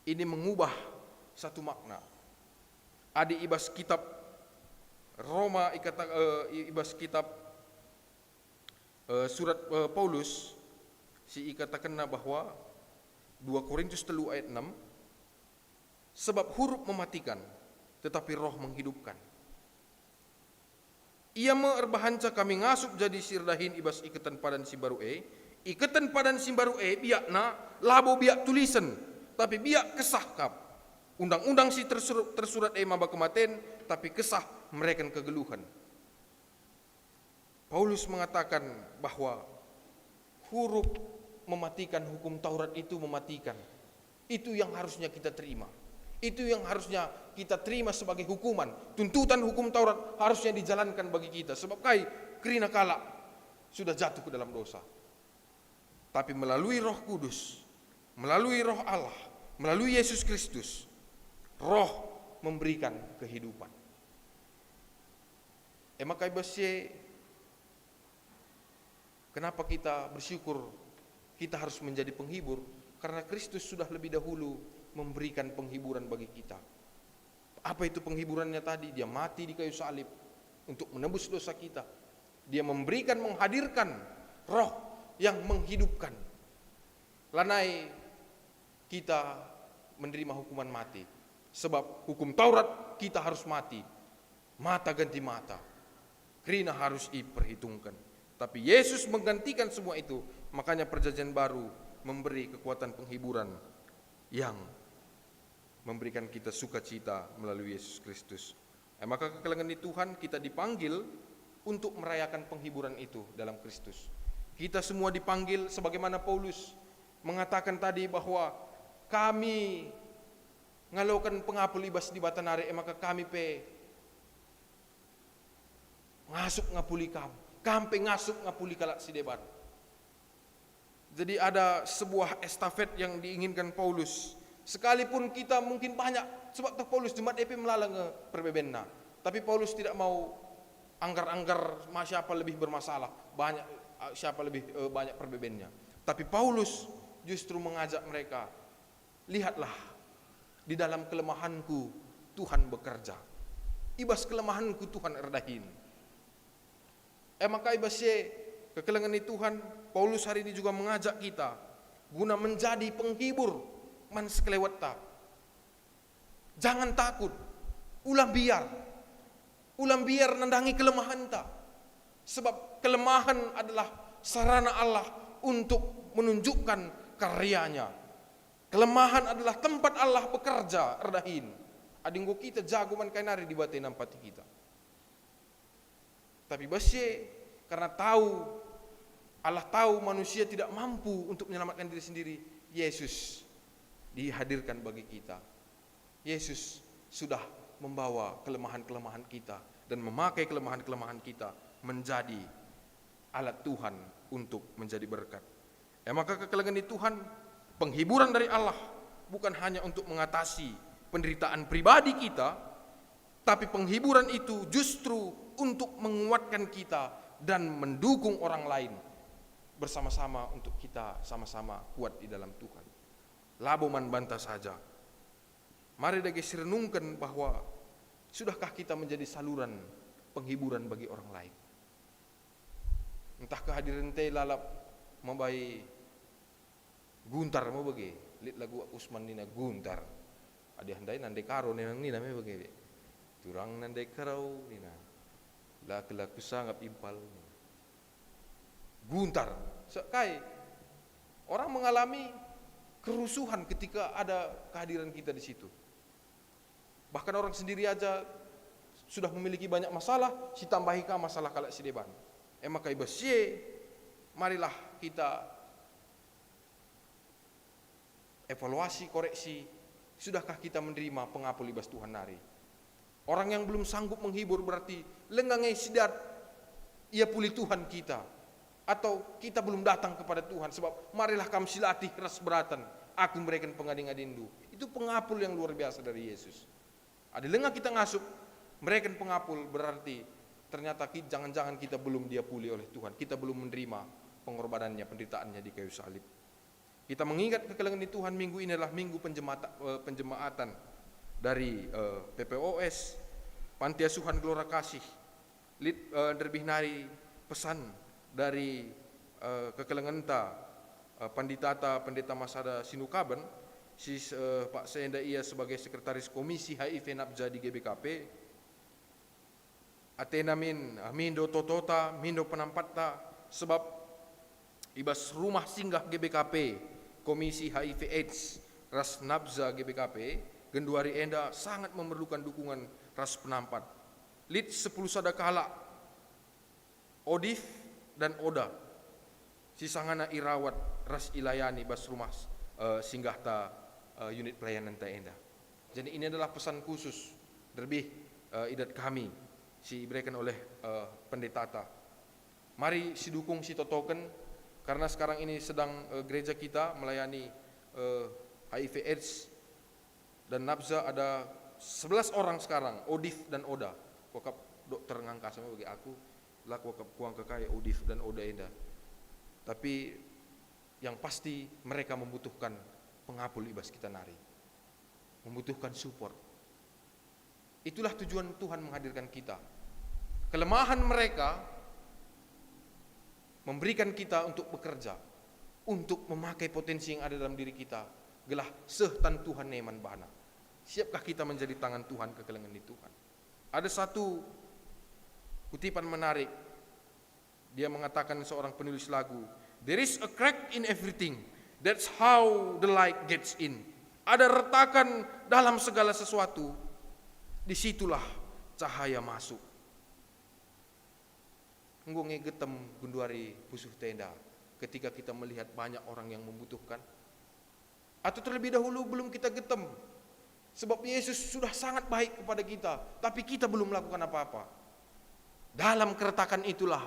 S3: ini mengubah satu makna. Adi ibas kitab Roma, ibas kitab surat Paulus, si ikatakanna bahwa 2 Korintus 3 ayat 6, sebab huruf mematikan, tetapi roh menghidupkan. Ia merbahanca kami ngasup jadi sirdahin ibas ikatan padan si baru ikatan padan si baru biakna labo biak tulisan, tapi biak kesah kap. Undang-undang si tersurat maba kematen, tapi kesah mereka kegeluhan. Paulus mengatakan bahwa huruf mematikan, hukum Taurat itu mematikan. Itu yang harusnya kita terima. Itu yang harusnya kita terima sebagai hukuman. Tuntutan hukum Taurat harusnya dijalankan bagi kita. Sebab kerina kala sudah jatuh ke dalam dosa. Tapi melalui Roh Kudus, melalui Roh Allah, melalui Yesus Kristus, Roh memberikan kehidupan. Maka kenapa kita bersyukur kita harus menjadi penghibur? Karena Kristus sudah lebih dahulu memberikan penghiburan bagi kita. Apa itu penghiburannya tadi? Dia mati di kayu salib untuk menebus dosa kita. Dia memberikan, menghadirkan Roh yang menghidupkan. Lanai kita menerima hukuman mati. Sebab hukum Taurat kita harus mati. Mata ganti mata. Krina harus diperhitungkan. Tapi Yesus menggantikan semua itu. Makanya perjanjian baru memberi kekuatan penghiburan yang memberikan kita sukacita melalui Yesus Kristus. Maka kekelengan di Tuhan kita dipanggil untuk merayakan penghiburan itu dalam Kristus. Kita semua dipanggil sebagaimana Paulus mengatakan tadi bahwa kami ngalaukan pengapul ibas di batanare, maka kami ngasup ngapuli kampe ngasup ngapuli kalak si debat. Jadi ada sebuah estafet yang diinginkan Paulus. Sekalipun kita mungkin banyak, sebab Paulus Jumat EP melalang perbebenna, tapi Paulus tidak mau anggar-anggar siapa lebih bermasalah, siapa lebih banyak perbebennya. Tapi Paulus justru mengajak mereka, lihatlah di dalam kelemahanku Tuhan bekerja. Ibas kelemahanku Tuhan erdahin. Maka ibasye kekelengan di Tuhan, Paulus hari ini juga mengajak kita guna menjadi penghibur man sekelewata. Jangan takut, ulang biar nandangi kelemahan ta. Sebab kelemahan adalah sarana Allah untuk menunjukkan karyanya. Kelemahan adalah tempat Allah bekerja, erdahin. Adinggo kita jago man kainari di batin nampati kita. Tapi basye karena Allah tahu manusia tidak mampu untuk menyelamatkan diri sendiri, Yesus dihadirkan bagi kita. Yesus sudah membawa kelemahan-kelemahan kita dan memakai kelemahan-kelemahan kita menjadi alat Tuhan untuk menjadi berkat. Maka kekelengan di Tuhan Penghiburan dari Allah bukan hanya untuk mengatasi penderitaan pribadi kita, tapi penghiburan itu justru untuk menguatkan kita dan mendukung orang lain bersama-sama untuk kita sama-sama kuat di dalam Tuhan. Labo man banta saja. Mari dage renungkan bahwa sudahkah kita menjadi saluran penghiburan bagi orang lain. Entah kehadiran teh lalap membai guntar mau bagi lit lagu Usman nina guntar. Adi handai nandai karo nenang nina me bagi. Turang nandai karau nina. Laku sangat impal. Guntar. Kai orang mengalami kerusuhan ketika ada kehadiran kita di situ. Bahkan orang sendiri aja sudah memiliki banyak masalah, si tambahika masalah kalak si deban. Maka ibas marilah kita evaluasi, koreksi, sudahkah kita menerima pengapul ibas Tuhan nari? Orang yang belum sanggup menghibur berarti lengangai sidat, ia pulih Tuhan kita. Atau kita belum datang kepada Tuhan, sebab marilah kami silatih ras beratan, aku memberikan pengading-adindu. Itu pengapul yang luar biasa dari Yesus. Ada lengah kita ngasup, mereka pengapul, berarti ternyata jangan-jangan kita belum dia pulih oleh Tuhan. Kita belum menerima pengorbanannya, penderitaannya di kayu salib. Kita mengingat kekelengan di Tuhan, minggu ini adalah minggu penjemaatan dari PPOS, Panti Asuhan Gelora Kasih. Derbih nari pesan dari kekelengan Panditata Pendeta Masada Sinukaban, Pak Senda ia sebagai sekretaris komisi HIV Nabza di GBKP. Atena mindo totota, mindo penampata, sebab ibas rumah singgah GBKP, komisi HIV AIDS, ras Nabza GBKP, genduari enda sangat memerlukan dukungan ras penampat. Lid 10 sadakala, Odif dan Oda, sisangana irawat ras ilayani bas rumah singgahta unit pelayanan taenda. Jadi ini adalah pesan khusus derbih idat kami si diberikan oleh pendetata. Mari si dukung si totoken, karena sekarang ini sedang gereja kita melayani HIV AIDS dan Nabza ada 11 orang sekarang, Odif dan Oda. Wakap dokter ngangka sama bagi aku, lah wakap kuang kekaya Odif dan Oda enda. Tapi yang pasti mereka membutuhkan pengapul ibas kita nari, membutuhkan support. Itulah tujuan Tuhan menghadirkan kita. Kelemahan mereka memberikan kita untuk bekerja, untuk memakai potensi yang ada dalam diri kita. Gelah sehtan Tuhan neman bana. Siapkah kita menjadi tangan Tuhan kekelengan di Tuhan? Ada satu kutipan menarik. Dia mengatakan, seorang penulis lagu, "There is a crack in everything. That's how the light gets in." Ada retakan dalam segala sesuatu. Disitulah cahaya masuk. Ngonge getem gunduari pusuh tenda ketika kita melihat banyak orang yang membutuhkan. Atau terlebih dahulu belum kita getem. Sebab Yesus sudah sangat baik kepada kita, tapi kita belum melakukan apa-apa. Dalam keretakan itulah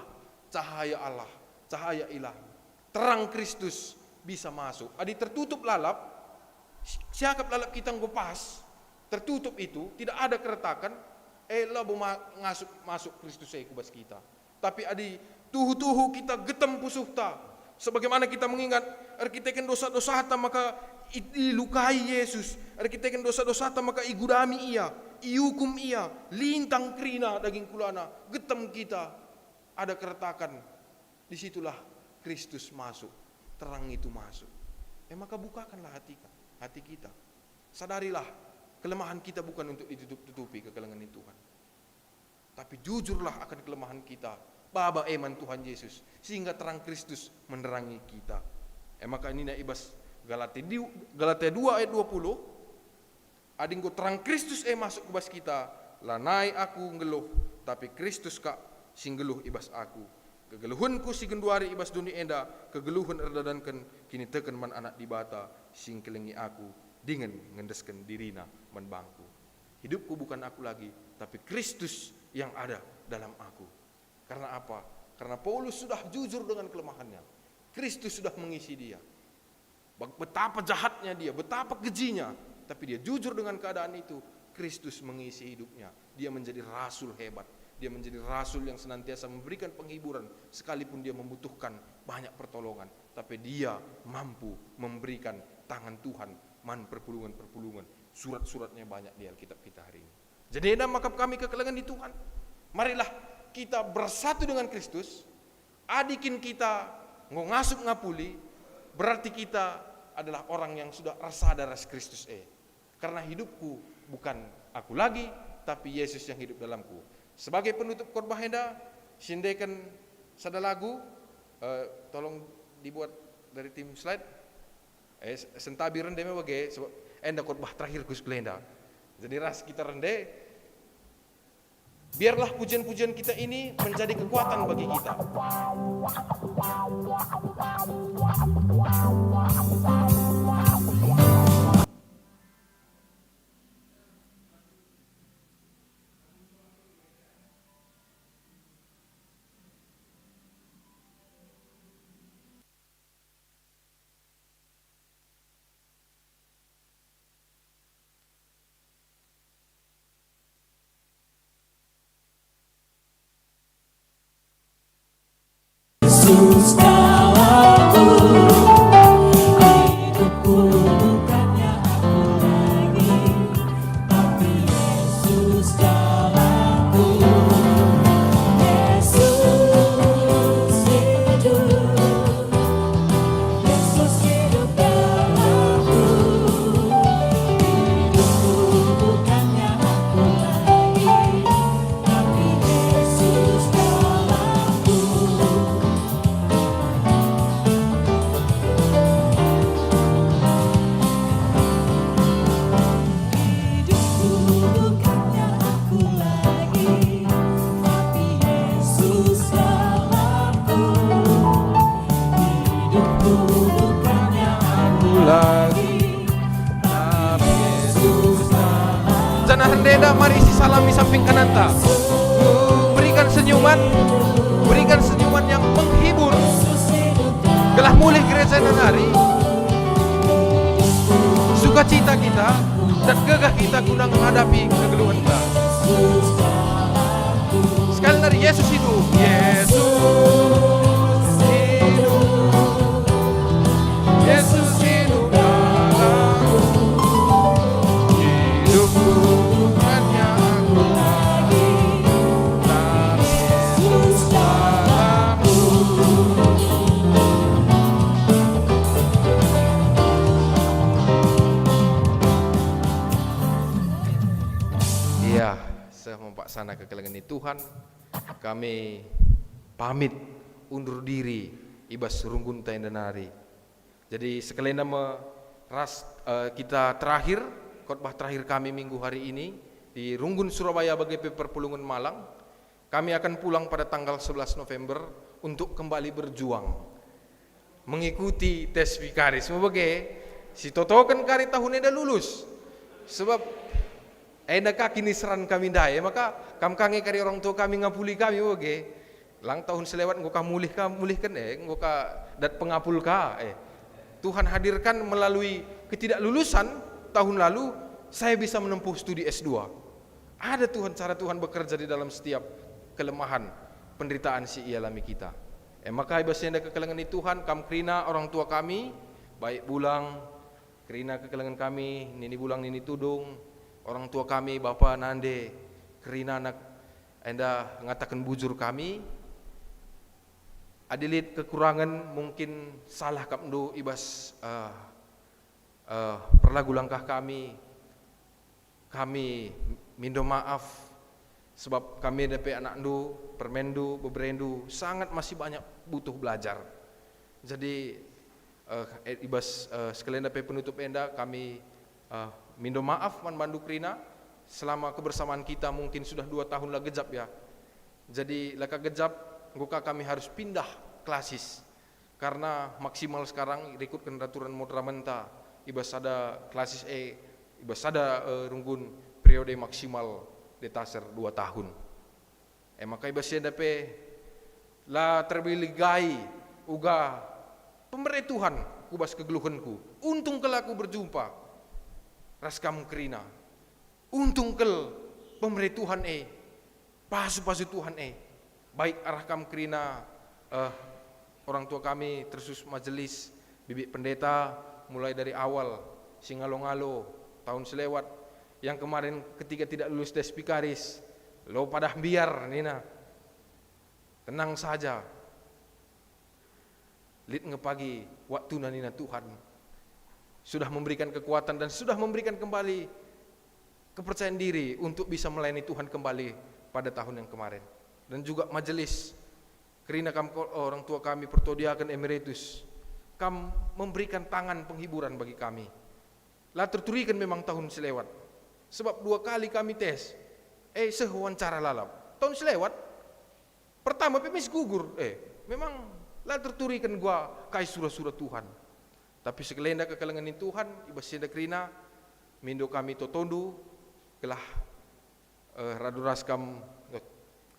S3: cahaya Allah, cahaya ilahi, terang Kristus bisa masuk. Adi tertutup lalap, siakap lalap kita ngopas, tertutup itu, tidak ada keretakan, labu masuk Kristus kubas kita. Tapi adi tuhu-tuhu kita getem pusuhta, sebagaimana kita mengingat, arkiteken dosa-dosa hata maka ilukai Yesus, arkiteken dosa-dosa hata maka igudami ia, iukum ia, lintang krina daging kulana, getem kita, ada keretakan, disitulah Kristus masuk, terang itu masuk. Maka bukakanlah hati kita. Sadarilah kelemahan kita bukan untuk ditutup-tutupi kekelengan Tuhan. Tapi jujurlah akan kelemahan kita, baba eman Tuhan Yesus, sehingga terang Kristus menerangi kita. Maka ini na ibas Galatia 2 ayat 20. Adinggo terang Kristus masuk kubas kita, lanai aku ngeluh, tapi Kristus kak sing geluh ibas aku. Kegeluhunku si genduari ibas dunia enda, kegeluhun erdadankan kini teken man anak di bata, sing kelengi aku, dengan ngendeskan dirina man bangku. Hidupku bukan aku lagi, tapi Kristus yang ada dalam aku. Karena apa? Karena Paulus sudah jujur dengan kelemahannya. Kristus sudah mengisi dia. betapa jahatnya dia, betapa kejinya, tapi dia jujur dengan keadaan itu. Kristus mengisi hidupnya. Dia menjadi rasul hebat. Dia menjadi rasul yang senantiasa memberikan penghiburan sekalipun dia membutuhkan banyak pertolongan. Tapi dia mampu memberikan tangan Tuhan, perpulungan-perpulungan. Surat-suratnya banyak di Alkitab kita hari ini. Jadi makap kami kekelengan di Tuhan. Marilah kita bersatu dengan Kristus. Adikin kita ngasup ngapuli, berarti kita adalah orang yang sudah rasada ras Kristus. Karena hidupku bukan aku lagi, tapi Yesus yang hidup dalamku. Sebagai penutup khotbah enda, sindekan sada lagu, tolong dibuat dari tim slide. Sentabi rende me bage, sebab enda khotbah terakhir kus kelenda. Jadi ras kita rende, biarlah pujian-pujian kita ini menjadi kekuatan bagi kita.
S4: Yesus dalamku, hidupku bukannya aku lagi, tapi Yesus dalamku. Yesus hidup, Yesus hidup dalamku. Hidupku bukannya aku lagi, tapi Yesus dalamku. Bukannya aku lagi, tapi Yesus dalamku. Hidupku bukannya aku lagi, tapi Yesus dalamku.
S3: Jangan hendenda, mari isi salami samping kanan ta. Berikan senyuman yang menghibur. Gelah mulih gereja dan hari. Sukacita kita dan gagah kita guna menghadapi kegeluhan kita. Sekali lagi, Yesus hidup. Yesus hidup. Yesus hidup dalamku. Hidupku bukannya aku lagi, tapi Yesus dalamku. Iya, semempaksana kekelengan Tuhan, kami pamit undur diri ibas runggun taindanari. Jadi sekalian nama kita terakhir, khotbah terakhir kami minggu hari ini di Runggun Surabaya BGP Perpulungan Malang. Kami akan pulang pada tanggal 11 November untuk kembali berjuang mengikuti tes vikaris. Sebagai si Toto kan kari tahun eda lulus, sebab enda kaki nisran kami daya, maka kam kange kari orang tua kami ngapuli kami oke. Lang tahun selewat ngoka mulihkan ngoka dat pengapul ka Tuhan hadirkan melalui ketidaklulusan tahun lalu saya bisa menempuh studi S2. Ada cara Tuhan bekerja di dalam setiap kelemahan penderitaan si ialami kita. Maka ibasnya kekelengan di Tuhan kam krina orang tua kami baik bulang krina kekelengan kami nini bulang nini tudung orang tua kami bapa nande kerina anak enda ngatakan bujur kami adilit kekurangan mungkin salah kapndo ibas perlagu langkah kami mindo maaf sebab kami DP anak ndu permendu beberendu sangat masih banyak butuh belajar. Jadi ibas sekalian DP penutup enda kami mindo maaf manbandu krina selama kebersamaan kita mungkin sudah 2 tahun lah gejap ya. Jadi laka gejap ngoka kami harus pindah klasis karena maksimal sekarang ikut peraturan modramenta ibas ada klasis ibas ada runggun periode maksimal detaser 2 tahun. Maka ibas DP lah terbiligai uga pemerintah Tuhan aku bas kegeluhanku. Untung kel aku berjumpa ras kamu kerina. Untung kel pemerintah Tuhan pasu-pasu Tuhan baik arah kamu kerina orang tua kami tersus majelis bibik pendeta mulai dari awal singalo-ngalo tahun selewat yang kemarin ketika tidak lulus despikaris lo pada biar nina tenang saja lid ngepagi waktu nanina Tuhan sudah memberikan kekuatan dan sudah memberikan kembali kepercayaan diri untuk bisa melayani Tuhan kembali pada tahun yang kemarin. Dan juga majelis kerina orang tua kami Pertodiakan Emeritus kam memberikan tangan penghiburan bagi kami. Lah terturikan memang tahun selewat sebab 2 kali kami tes sewawancara lalap tahun selewat pertama pemis gugur memang lah terturikan gua kai surah-surah Tuhan. Tapi sekelenda kekelenganin Tuhan ibas seda kerina mindo kami totondu kelah raduras kam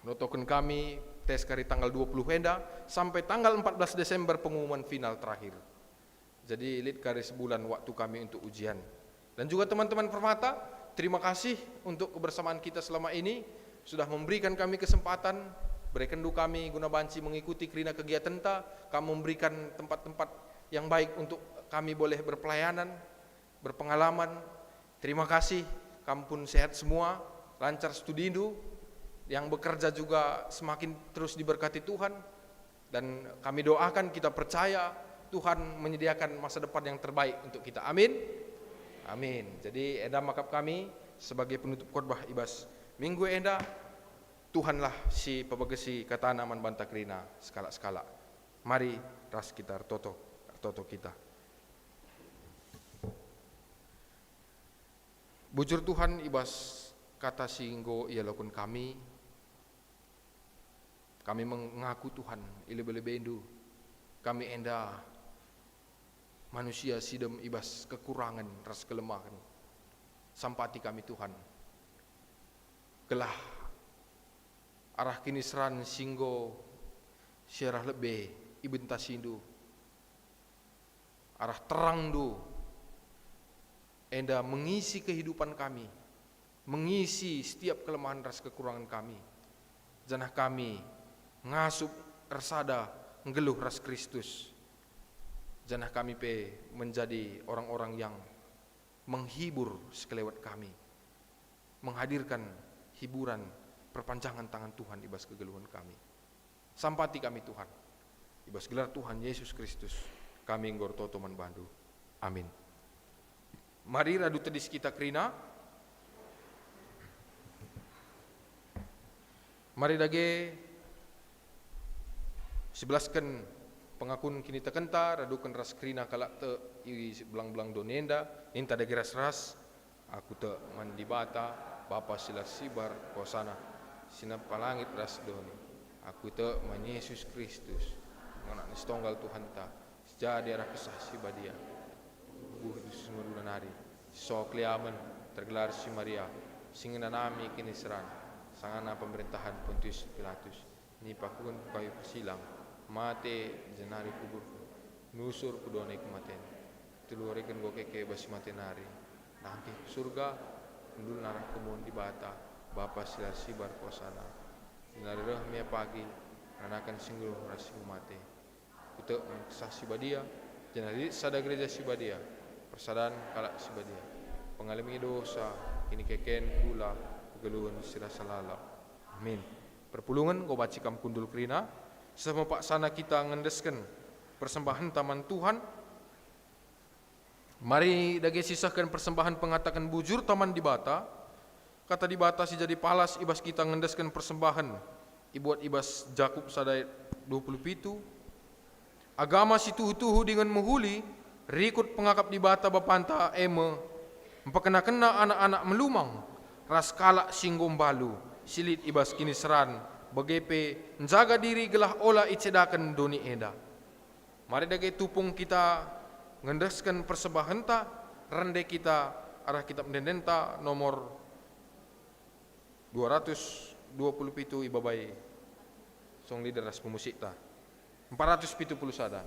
S3: notoken kami tes kari tanggal 20 henda sampai tanggal 14 Desember pengumuman final terakhir. Jadi lid kari sebulan waktu kami untuk ujian. Dan juga teman-teman Permata, terima kasih untuk kebersamaan kita selama ini sudah memberikan kami kesempatan berekendu kami guna banci mengikuti kerina kegiatan kami memberikan tempat-tempat yang baik untuk kami boleh berpelayanan, berpengalaman. Terima kasih, kamu pun sehat semua, lancar studiindu, yang bekerja juga semakin terus diberkati Tuhan. Dan kami doakan, kita percaya Tuhan menyediakan masa depan yang terbaik untuk kita. Amin. Amin. Jadi enda makap kami sebagai penutup khotbah ibas minggu enda, Tuhanlah si pebegesi kata aman banta kerina skala-skala. Mari ras kita toto kita. Bujur Tuhan ibas kata singgo ia lakukan kami mengaku Tuhan ilebe-lebendu kami enda manusia sidem ibas kekurangan ras kelemahan sampati kami Tuhan gelah arah kini seran singgo syarah lebih ibentasindu arah terang du enda mengisi kehidupan kami, mengisi setiap kelemahan ras kekurangan kami. Janah kami ngasup ersada ngeluh ras Kristus. Janah kami menjadi orang-orang yang menghibur sekelewat kami, menghadirkan hiburan perpanjangan tangan Tuhan ibas kegeluhan kami. Sampati kami Tuhan, ibas gelar Tuhan Yesus Kristus, kami ngortoto manbandu. Amin. Mari radu tedis kita kerina. Mari dage sebelaskan pengakun kini tekenta radukan ras kerina kalak te i belang-belang donenda ninta dage ras aku te mandi bata Bapa sila sibar kosana sinap palangit ras doni aku te man Yesus Kristus nganak nistonggal Tuhan ta sejadi arah kesah si badia Yesus merulan hari so kliamen tergelar si Maria singina nami kini seran sangana pemerintahan Pontius Pilatus ni pakun kayu silang mate jenari kubur nusur kudone kematen telureken gokeke basi matenari nangke surga ndul narah kemun di bata Bapa sila sibar kosana jenari reh mia pagi anakan singgul rasing mate kutek saksi badia jenari sada gereja sibadia persadaan kalak sibadia pengalami dosa ini keken pula geluhan sirah salalap. Amin. Perpulungan kau baca kam kundul kerina sama pak sana kita ngendeskan persembahan taman Tuhan. Mari dage sisahkan persembahan pengatakan bujur taman di bata. Kata di bata si jadi palas ibas kita ngendeskan persembahan ibuat ibas Jakub sadai 27. Agama si tuhu-tuhu dengan menghuli rikut pengakap di bata bapanta eme empakena-kena anak-anak melumang ras kalak singgom balu silit ibas kini seran bagepe menjaga diri gelah olah icedakan doni eda. Mari dage tupung kita ngendeskan persembahan ta rende kita arah kitab mendendenta nomor 227 ibabai song lider ras pemusik ta 470 sada.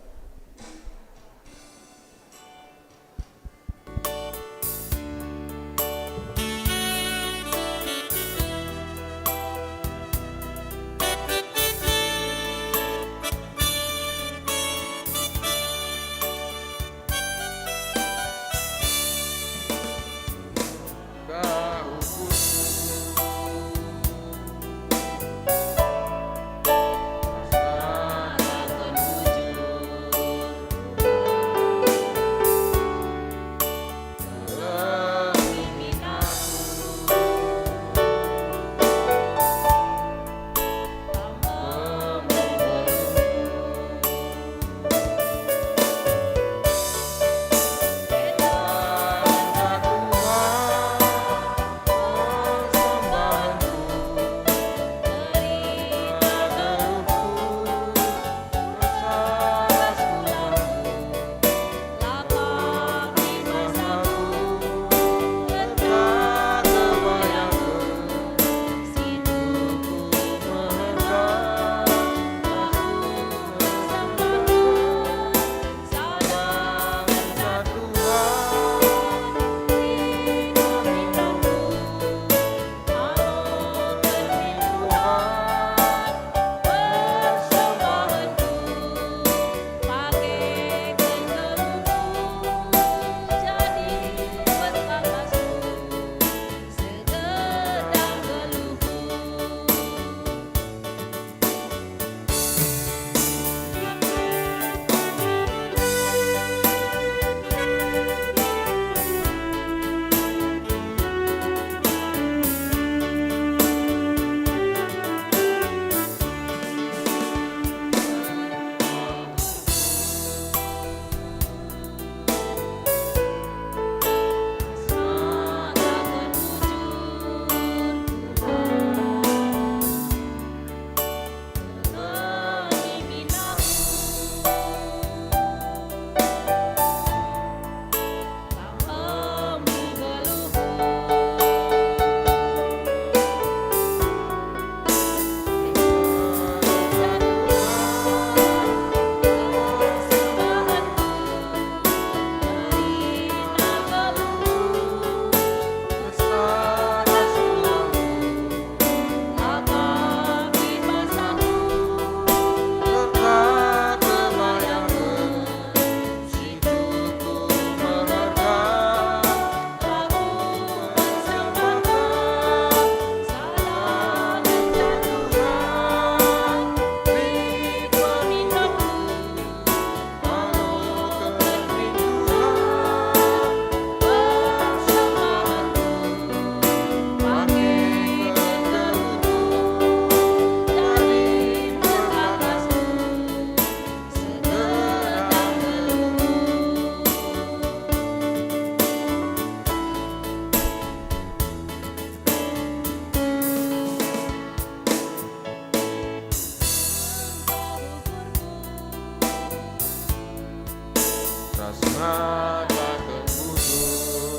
S3: ras ngatakan bujur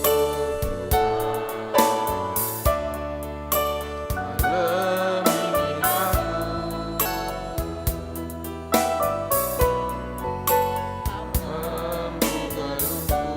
S3: malam ini aku mampu gelungku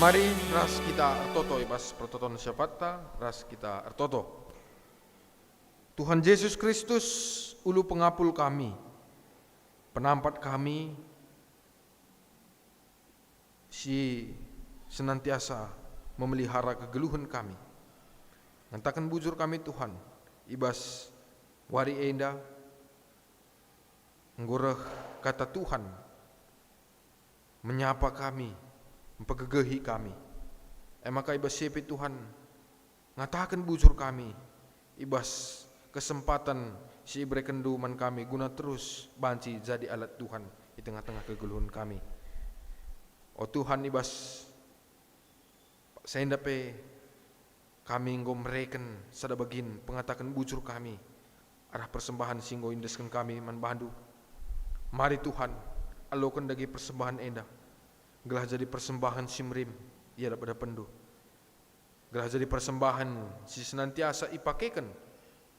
S3: Mari ras kita ertoto ibas pertoton syafata, ras kita ertoto. Tuhan Yesus Kristus, ulu pengapul kami, penampat kami, si senantiasa memelihara kegeluhan kami. Ngatakan bujur kami Tuhan, ibas wari enda, nggoreh kata Tuhan, menyapa kami, mempegegehi kami. Maka ibas sepi Tuhan, ngatakan bujur kami, ibas kesempatan si ibrekendu man kami guna terus banci jadi alat Tuhan di tengah-tengah kegeluhan kami. Oh Tuhan ibas saendape kami nggo mereken sada bagin pengatakan bujur kami arah persembahan singgo indeskan kami man bandu. Mari Tuhan alokan dagi persembahan enda gelah jadi persembahan simrim ia daripada pendu. Gelah jadi persembahan si senantiasa ipakekan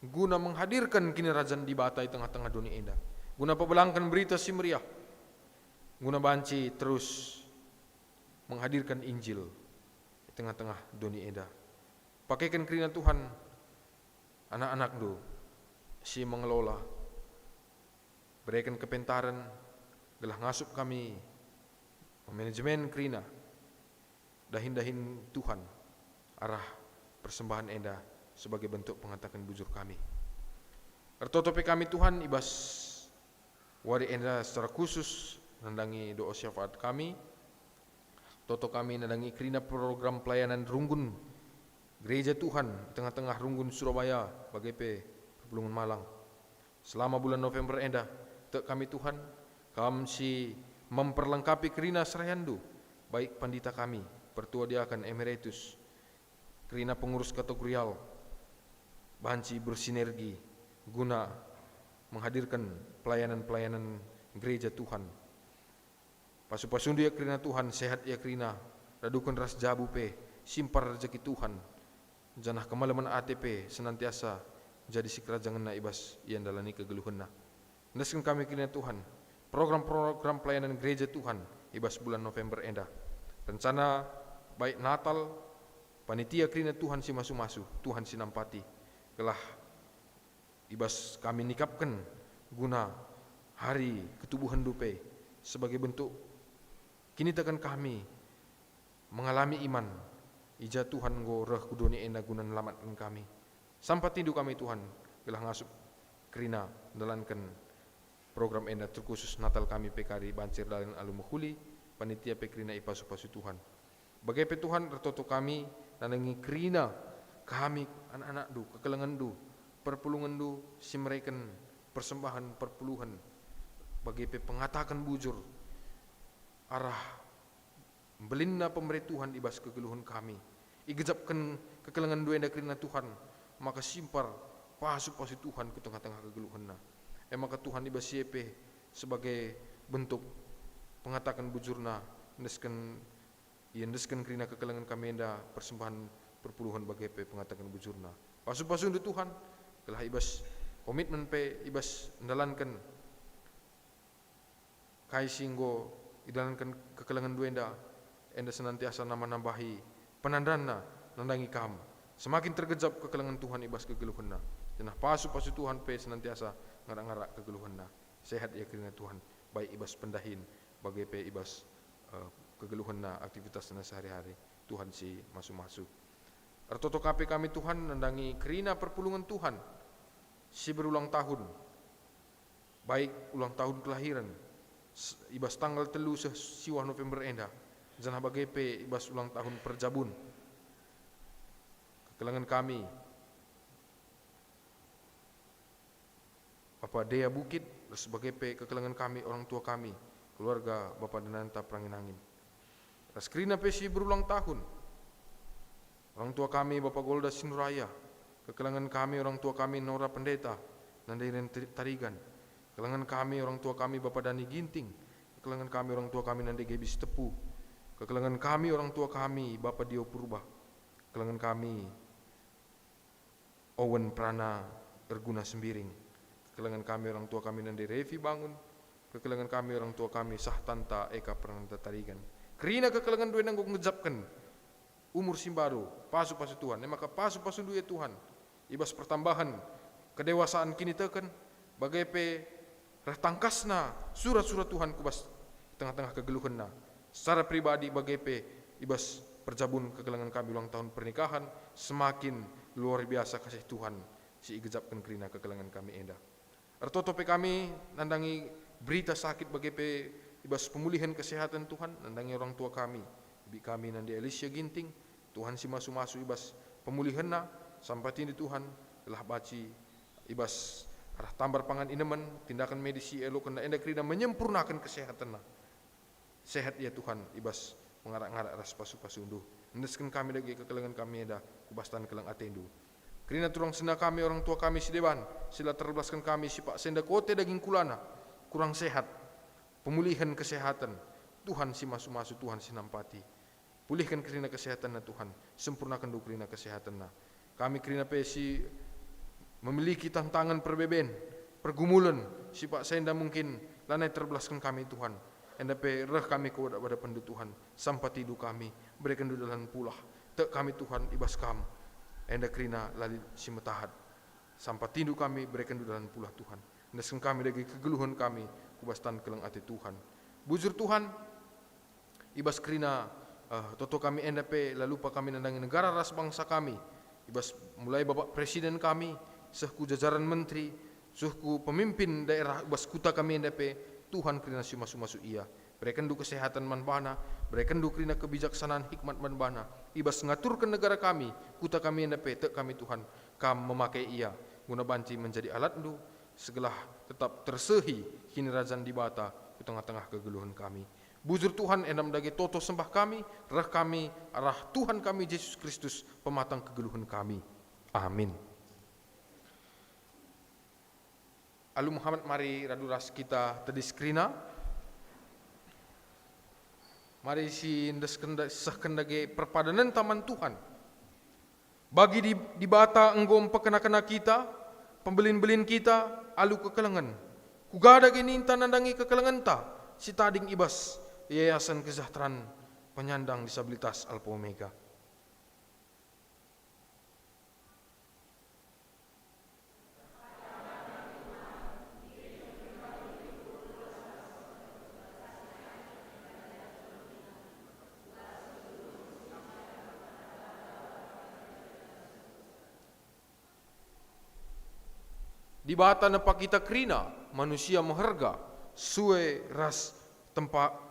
S3: guna menghadirkan kini rajan di batai tengah-tengah dunia indah. Guna pebelangkan berita simriah. Guna banci terus menghadirkan Injil di tengah-tengah dunia indah. Pakaikan kerina Tuhan anak-anak do si mengelola. Berikan kepentaran gelah ngasup kami manajemen kerina dahin-dahin Tuhan arah persembahan enda sebagai bentuk pengatakan bujur kami. Ertotope kami Tuhan ibas wari enda secara khusus nandangi doa syafaat kami. Toto kami nandangi kerina program pelayanan runggun gereja Tuhan tengah-tengah runggun Surabaya bagai Perpulungan Malang. Selama bulan November enda tek kami Tuhan kami si memperlengkapi kerina serayandu baik pandita kami, pertua diakan emeritus, kerina pengurus kategorial, banci bersinergi guna menghadirkan pelayanan-pelayanan gereja Tuhan. Pasu-pasun dia kerina Tuhan, sehat ya kerina, radukan ras jabu pe, simpar rezeki Tuhan, janah kemalaman ATP senantiasa jadi sikerajangan na ibas yang dalani kegeluhan na. Ndaskan kami kerina Tuhan, program-program pelayanan gereja Tuhan ibas bulan November enda. Rencana baik Natal, panitia kerina Tuhan si masu-masu, Tuhan si nampati. Kelah ibas kami nikapkan guna hari ketubuhan dupe sebagai bentuk kini tekan kami mengalami iman. Ija Tuhan go reh kudoni enda guna nelamatkan kami. Sampai tindu kami Tuhan, gelah ngasup kerina dalankan program enda terkhusus Natal kami pekari Bancir Dalen Alumuhuli panitia pekrina ipasu-pasu Tuhan. Bagai pe Tuhan tertoto kami nanangi kerina kami anak-anak du kekelengan du perpulungan du simreken persembahan perpuluhan bagai pe pengatakan bujur arah belinda pemberi Tuhan ibas kegeluhan kami igejapkan kekelengan du enda kerina Tuhan maka simpar pasu-pasu Tuhan ke tengah-tengah kegeluhan na. Maka Tuhan ibas siepe sebagai bentuk pengatakan bujurna ndeskan kerina kekelengan kami enda persembahan perpuluhan bagai pe pengatakan bujurna. Pasu-pasu undu Tuhan kelah ibas komitmen pe ibas ndalankan kai singgo idalankan kekelangan duenda, enda senantiasa nama nambahi penandana nandangi kam. Semakin tergejap kekelangan Tuhan ibas kegeluhanna. Jenah pasu Tuhan pe senantiasa ngarak-ngarak kegeluhanna. Sehat ya kerana Tuhan, baik ibas pendahin bagi pe ibas kegeluhanna aktivitasna sehari-hari. Tuhan si masuk-masuk. Artoto kape kami Tuhan nandangi kerina perpulungan Tuhan si berulang tahun. Baik ulang tahun kelahiran ibas tanggal 3 siwah November enda. Janah bagi pe ibas ulang tahun perjabun. Kekelangan kami Bapak Dea Bukit sebagai pe kekelangan kami orang tua kami, keluarga Bapak Denanta Pranginangin. Raskrina pe si berulang tahun. Orang tua kami Bapak Golda Sinuraya, kekelangan kami orang tua kami Nora Pendeta, Nandairen Tarigan. Kekelangan kami orang tua kami Bapak Dani Ginting, kekelangan kami orang tua kami Nandai Gebis Tepu. Kekelangan kami orang tua kami Bapak Dio Purba. Kekelangan kami Owen Prana Erguna Sembiring. Kekelangan kami orang tua kami Nandai Revi Bangun. Kekelangan kami orang tua kami Sahtanta Eka Prananta Tarigan. Kerina kekelangan dua nanggung ngejapkan umur simbaro pasu-pasu Tuhan. Maka pasu-pasu dua Tuhan. Ibas pertambahan kedewasaan kini teken bagai pe retangkasna surat-surat Tuhan kubas tengah-tengah kegeluhanna. Secara pribadi bagai pe ibas perjabun kekelangan kami ulang tahun pernikahan semakin luar biasa kasih Tuhan si igejapkan kerina kekelangan kami enda. Artoto pe kami nandangi berita sakit bagai pe ibas pemulihan kesehatan Tuhan nandangi orang tua kami. Bi kami nandi Alicia Ginting, Tuhan si masu-masu ibas pemulihanna sampai tini Tuhan telah baci ibas arah tambar pangan ineman tindakan medisi elo kena enda kerina menyempurnakan kesehatanna. Sehat ya Tuhan ibas mengarak-ngarak ras pasu-pasu unduh. Mendeskan kami lagi kekelangan kami eda kubastan kelang atendu. Kerina turang senda kami orang tua kami si dewan sila terbelaskan kami si Pak Senda Kote daging kulana kurang sehat. Pemulihan kesehatan Tuhan si masu-masu Tuhan si nampati. Pulihkan kerina kesehatanna Tuhan, sempurnakan du kerina kesehatanna. Kami kerina pesi memiliki tantangan perbeben, pergumulan si Pak Senda mungkin lanai terbelaskan kami Tuhan. Enda pe reh kami kepada pada pendu Tuhan, sampati du kami berikan du dalam pulah. Tek kami Tuhan ibas kam. Enda kerina lali si metahat. Sampati du kami berikan du dalam pulah Tuhan. Ndeskan kami lagi kegeluhan kami kubastan kelang ati Tuhan. Bujur Tuhan ibas kerina toto kami enda pe lalupa kami nandangi negara ras bangsa kami. Ibas mulai Bapak Presiden kami, sehku jajaran menteri, sehku pemimpin daerah ibas kuta kami enda pe Tuhan kerina si masu-masu ia. Berikan du kesehatan manbana, berikan du kerina kebijaksanaan hikmat manbana. Ibas ngaturkan negara kami, kuta kami enda pe tek kami Tuhan, kam memakai ia guna banci menjadi alat du segelah tetap tersehi kini razan di bata di tengah-tengah kegeluhan kami. Bujur Tuhan endam dagi toto sembah kami, rah kami arah Tuhan kami Yesus Kristus pematang kegeluhan kami. Amin. Alu Muhammad mari raduras kita tadi skrina. Mari si sahkan dagi perpadanan taman Tuhan. Bagi di bata enggom pekena-kena kita, pembelin-belin kita, alu kekelangan. Kugada gini inta nandangi kekelangan ta, si tading ibas, Yayasan Kesejahteraan Penyandang Disabilitas Alpha Omega. Di bata napa kita kerina manusia maharga sue ras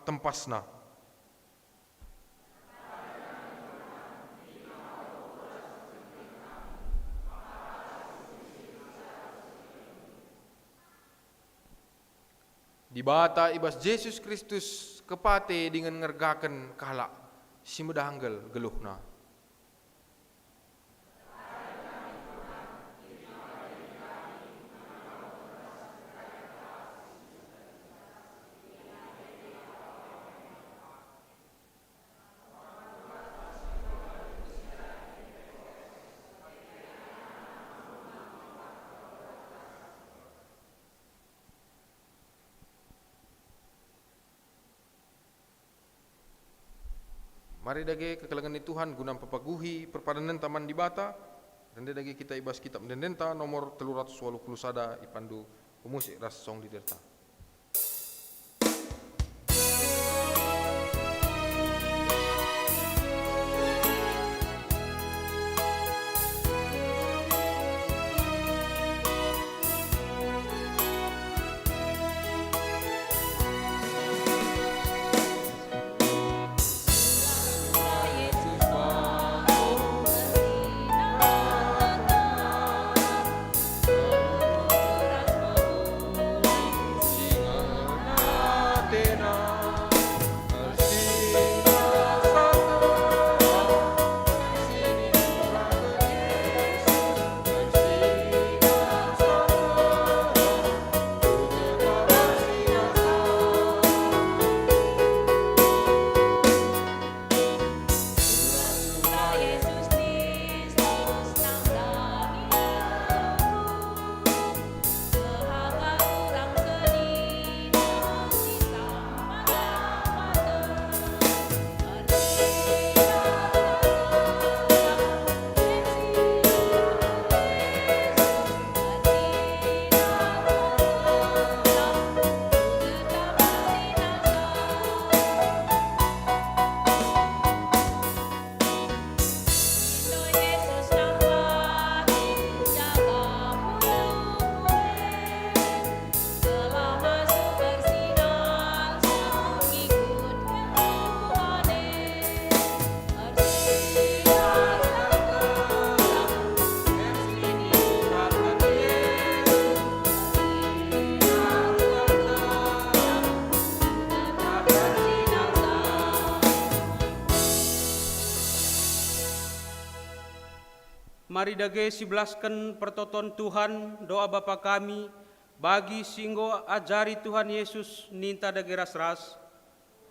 S3: tempasna. Di bata ibas Yesus Kristus kepate dengan ngergakan kalak si medahanggal geluhna. Mari dage kekelangan ni Tuhan guna papaguhi perpadanan taman di bata. Rende dage kita ibas kitab mendenta nomor 381 ipandu pemusik ras song di derta.
S2: Mari dage sibelaskan pertoton Tuhan doa Bapa kami bagi singgo ajari Tuhan Yesus ninta dage ras-ras.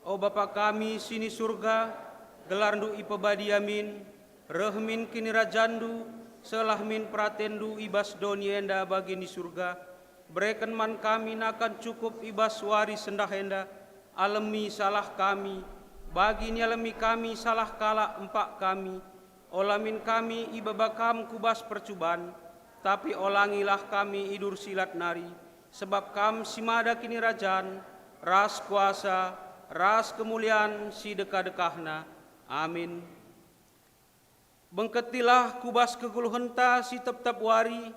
S2: O Bapa kami sini surga, gelarndu ipebadiamin, rehmin kini rajandu, selahmin pratendu ibas doni enda bagi ni surga. Berikan man kami nakan cukup ibas wari sendah enda, alemi salah kami, bagi ni alemi kami salah kala empak kami. Olamin kami ibabakam kubas percuban, tapi olangilah kami idur silat nari, sebab kam simada kini rajan, ras kuasa, ras kemuliaan si deka-dekahna. Amin. Bengketilah kubas keguluhenta si tep-tep wari,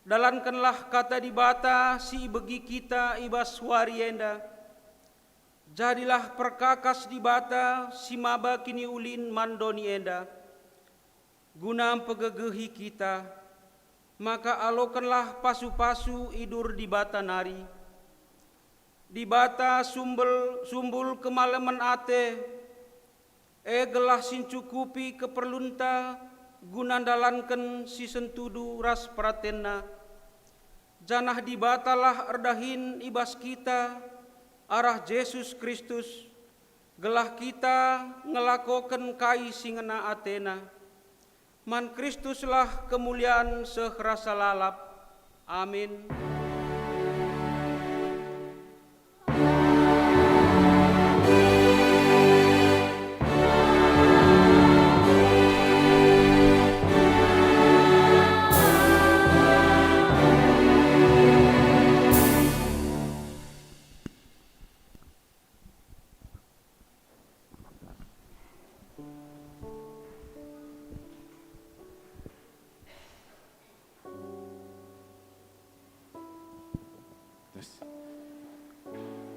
S2: dalankanlah kata di bata si begi kita ibas wari enda. Jadilah perkakas di bata si maba kini ulin mandoni enda. Guna pegegehi kita, maka alokanlah pasu-pasu idur di bata nari. Di bata sumbul kemalaman ate, gelah sincukupi keperlunta guna dalankan si sentudu ras pratenna. Janah di batalah erdahin ibas kita, arah Yesus Kristus, gelah kita ngelakokan kai singena atena. Man Kristuslah kemuliaan sehrasa lalap. Amin.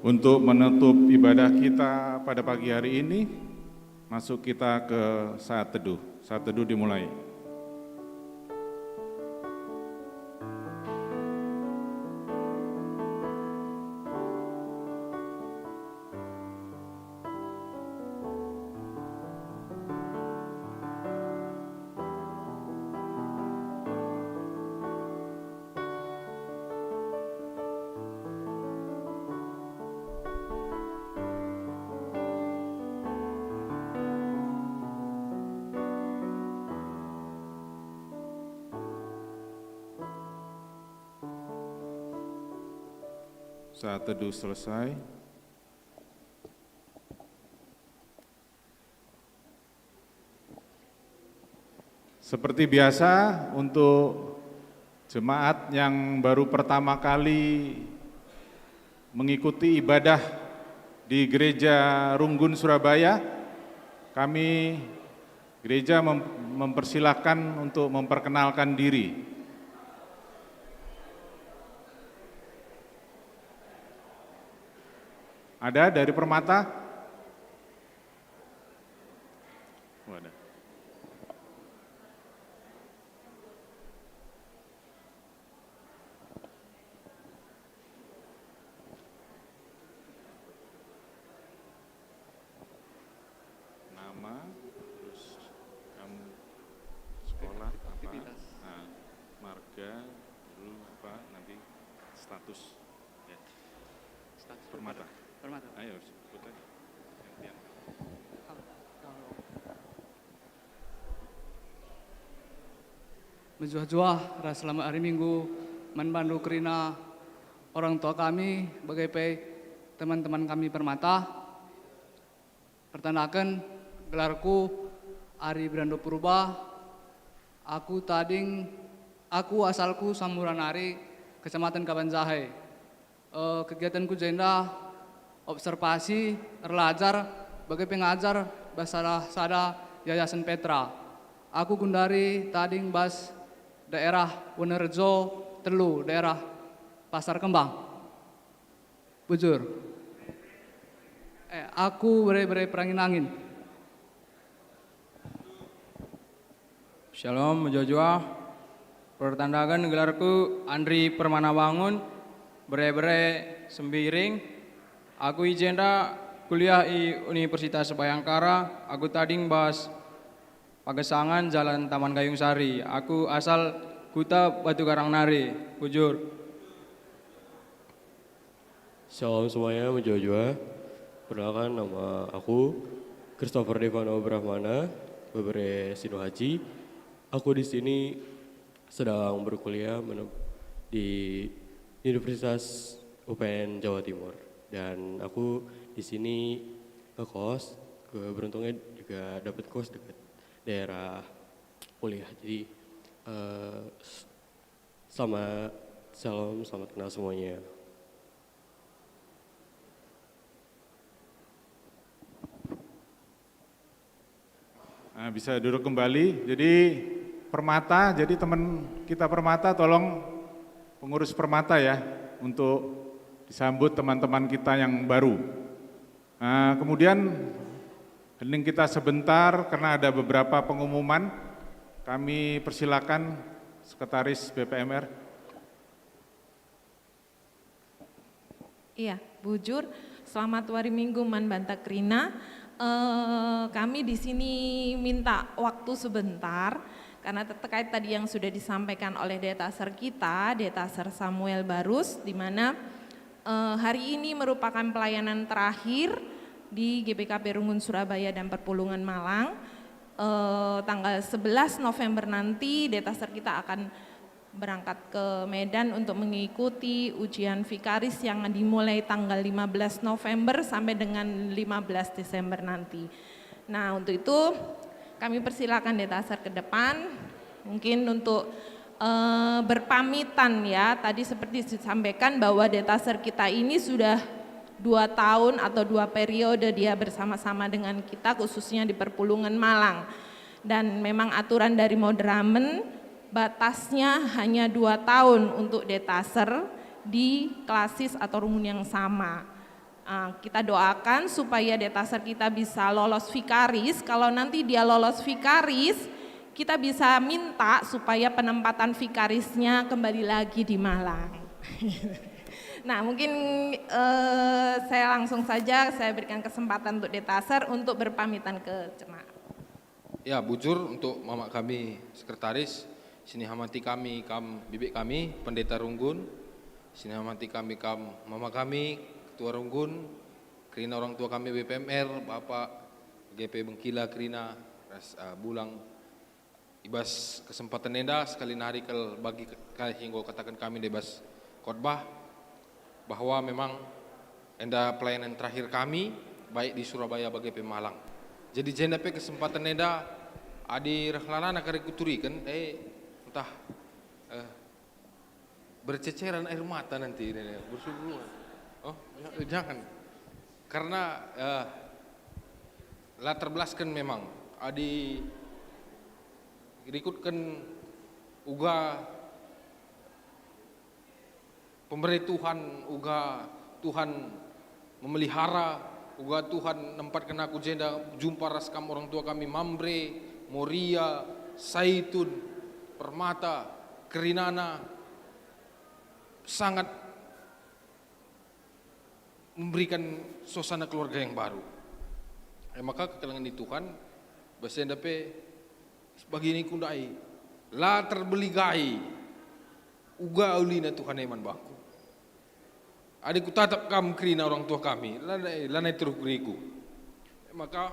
S5: Untuk menutup ibadah kita pada pagi hari ini, masuk kita ke saat teduh. Saat teduh dimulai. Saat teduh selesai. Seperti biasa untuk jemaat yang baru pertama kali mengikuti ibadah di Gereja Runggun Surabaya, kami gereja mempersilahkan untuk memperkenalkan diri. Ada dari Permata? Oh, ada. Nama, terus kamu sekolah apa? Nah, marga, dulu apa? Nanti status. Ya. Permata. Ayo, sebut aja. Gantian.
S6: Menjuah-juah ras selamat hari Minggu manbandu kerina orang tua kami bagai teman-teman kami Permata. Pertanakan gelarku Ari Brando Purba. Aku asalku Samuranari, Kecamatan Kabanjahe. Kegiatanku jenda observasi, belajar sebagai pengajar bahasa sada Yayasan Petra. Aku Gundari tading bas daerah Wonorejo Telu, daerah Pasar Kembang. Bujur. Aku bere perangin angin.
S7: Shalom, menjojua. Pertandakan gelarku Andri Permana Bangun, bere sembiring. Aku ijenda kuliah di Universitas Bayangkara. Aku tading bas Pagesangan Jalan Taman Gayung Sari. Aku asal Kuta Batu Karangnari. Bujur.
S8: Shalom semuanya, menjojua. Perkenalkan nama aku Christopher Devano Brahmana, beberapa Sino Haji. Aku di sini sedang berkuliah di Universitas UPN Jawa Timur. Dan aku di sini ngekos, beruntungnya juga dapat kos dekat daerah kuliah. Jadi selamat kenal semuanya.
S5: Nah, bisa duduk kembali. Jadi Permata, jadi teman kita Permata tolong pengurus Permata ya untuk disambut teman-teman kita yang baru. Nah, kemudian hening kita sebentar karena ada beberapa pengumuman. Kami persilakan Sekretaris BPMR.
S9: Iya, Bujur. Selamat hari Minggu Man Bantakrina. Kami di sini minta waktu sebentar karena terkait tadi yang sudah disampaikan oleh Detaser kita, Detaser Samuel Barus, di mana hari ini merupakan pelayanan terakhir di GBKP Runggun Surabaya dan Perpulungan Malang. Tanggal 11 November nanti Detaser kita akan berangkat ke Medan untuk mengikuti ujian vikaris yang dimulai tanggal 15 November sampai dengan 15 Desember nanti. Nah, untuk itu kami persilakan Detaser ke depan mungkin untuk berpamitan ya. Tadi seperti disampaikan bahwa Detaser kita ini sudah 2 tahun atau 2 periode dia bersama-sama dengan kita khususnya di Perpulungan Malang. Dan memang aturan dari Modramen batasnya hanya 2 tahun untuk Detaser di klasis atau rumun yang sama. Kita doakan supaya Detaser kita bisa lolos vikaris. Kalau nanti dia lolos vikaris, kita bisa minta supaya penempatan vikarisnya kembali lagi di Malang. Nah, mungkin saya langsung saja saya berikan kesempatan untuk Detaser untuk berpamitan ke jemaat.
S3: Ya, bujur untuk mama kami sekretaris, sini hamati kami bibik kami pendeta Runggun, sini hamati kami mama kami ketua Runggun, kerina orang tua kami BPMR, Bapak GP Bengkila kerina bulang ibas kesempatan nenda sekali nari kel bagi hingga katakan kami debas khotbah bahwa memang enda pelayanan terakhir kami baik di Surabaya bagi Malang. Jadi jendape kesempatan nenda adi rahlalana kare kuturi kan, entah berceceran air mata nanti bersungguhan. Oh, jangan. Karena latar belaskan memang adi ikutkan uga pemberi Tuhan, uga Tuhan memelihara, uga Tuhan nempatkan aku jenda jumpa raskam orang tua kami Mambre, Moria, Saitun, Permata, Kerinana, sangat memberikan suasana keluarga yang baru. Maka kekelangan di Tuhan, bahasa dape sebagai ini kundai, la terbeligai, uga ulina Tuhan eman baku. Adikku tatap kam kerina orang tua kami, lanai terus beriku. Maka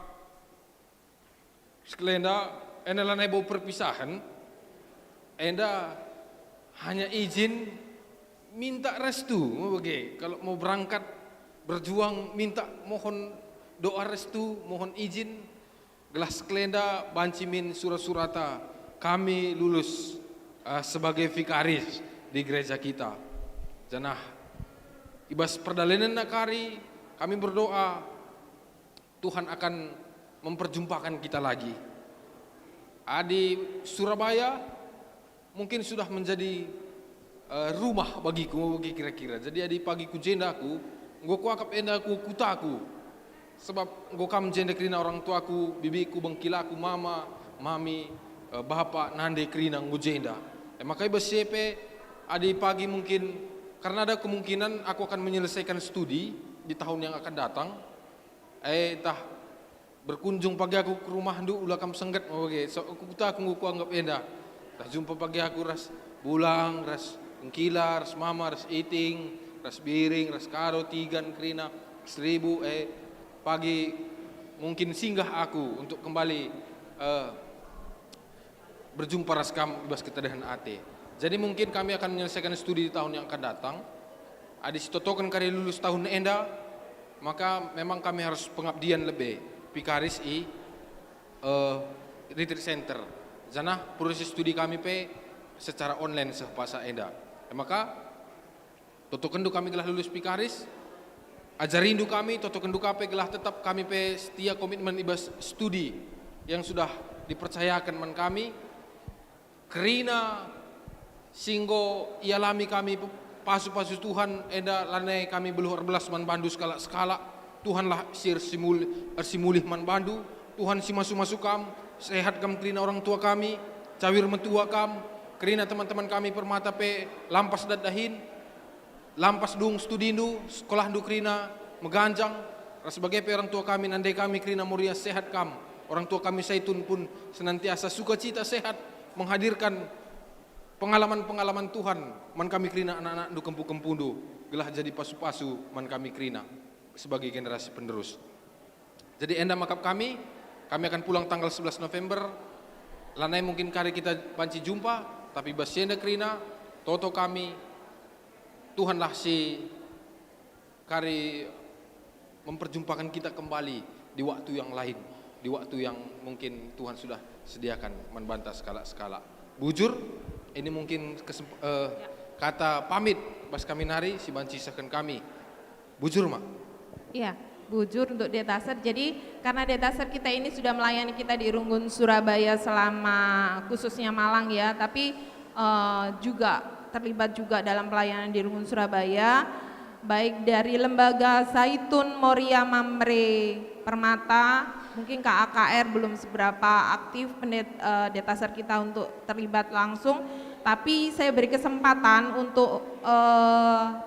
S3: sekelenda, enda lanai bau perpisahan, enda hanya izin minta restu, kalau mau berangkat berjuang minta mohon doa restu, mohon izin, gelas kelenda bancimin surat-surata kami lulus sebagai vikaris di gereja kita. Janah ibas perdalanan nakari, kami berdoa Tuhan akan memperjumpakan kita lagi. Di Surabaya mungkin sudah menjadi rumah bagiku kira-kira. Jadi di pagi ku jendaku, nggo kuakap endaku kutaku. Sebab nggo kam jenda kerina orang tuaku, bibiku, bengkilaku, mama, mami, bapak, nande kerina nggo jenda. Maka ibas siapa di pagi mungkin karena ada kemungkinan aku akan menyelesaikan studi di tahun yang akan datang. Entah berkunjung pagi aku ke rumah ndu ulah kam sengget mau bagi. So aku anggap enda. Tah jumpa pagi aku ras bulang, ras engkila, ras mama, ras eating, ras biring, ras karo, tigan, kerina, 1000 pagi mungkin singgah aku untuk kembali berjumpa ras kam ibas ketadahan ate. Jadi mungkin kami akan menyelesaikan studi di tahun yang akan datang. Adi sitotokan kari lulus tahun enda, maka memang kami harus pengabdian lebih. Pikaris retreat center. Janah proses studi kami secara online sepasa enda. Maka totokendu kami gelah lulus pikaris, ajarindu kami totokendu kape gelah tetap kami setia komitmen ibas studi yang sudah dipercayakan man kami. Kerina singgo ialami kami pasu-pasu Tuhan enda lanai kami beluh erbelas man bandu skala Tuhanlah simulih man bandu Tuhan si masu kam sehat kam kerina orang tua kami cawir mentua kam kerina teman-teman kami Permata lampas dadahin lampas dung studindu sekolah du kerina meganjang sebagai orang tua kami nandai kami kerina Moria sehat kam orang tua kami Saitun pun senantiasa sukacita sehat menghadirkan pengalaman-pengalaman Tuhan man kami kerina anak-anak du kempu-kempundu gelah jadi pasu-pasu man kami kerina sebagai generasi penerus. Jadi enda makap kami akan pulang tanggal 11 November. Lanai mungkin kali kita panci jumpa, tapi basienda kerina toto kami Tuhanlah si kari memperjumpakan kita kembali di waktu yang lain, di waktu yang mungkin Tuhan sudah sediakan membantah skala-skala. Bujur ini mungkin kata pamit pas kami nari si banci saken kami. Bujur mak.
S9: Iya, bujur untuk Detasar. Jadi karena Detasar kita ini sudah melayani kita di Runggun Surabaya selama khususnya Malang ya, tapi juga terlibat juga dalam pelayanan di Runggun Surabaya, baik dari lembaga Saitun, Moria, Mamre, Permata, mungkin KAKR belum seberapa aktif Detasar kita untuk terlibat langsung, tapi saya beri kesempatan untuk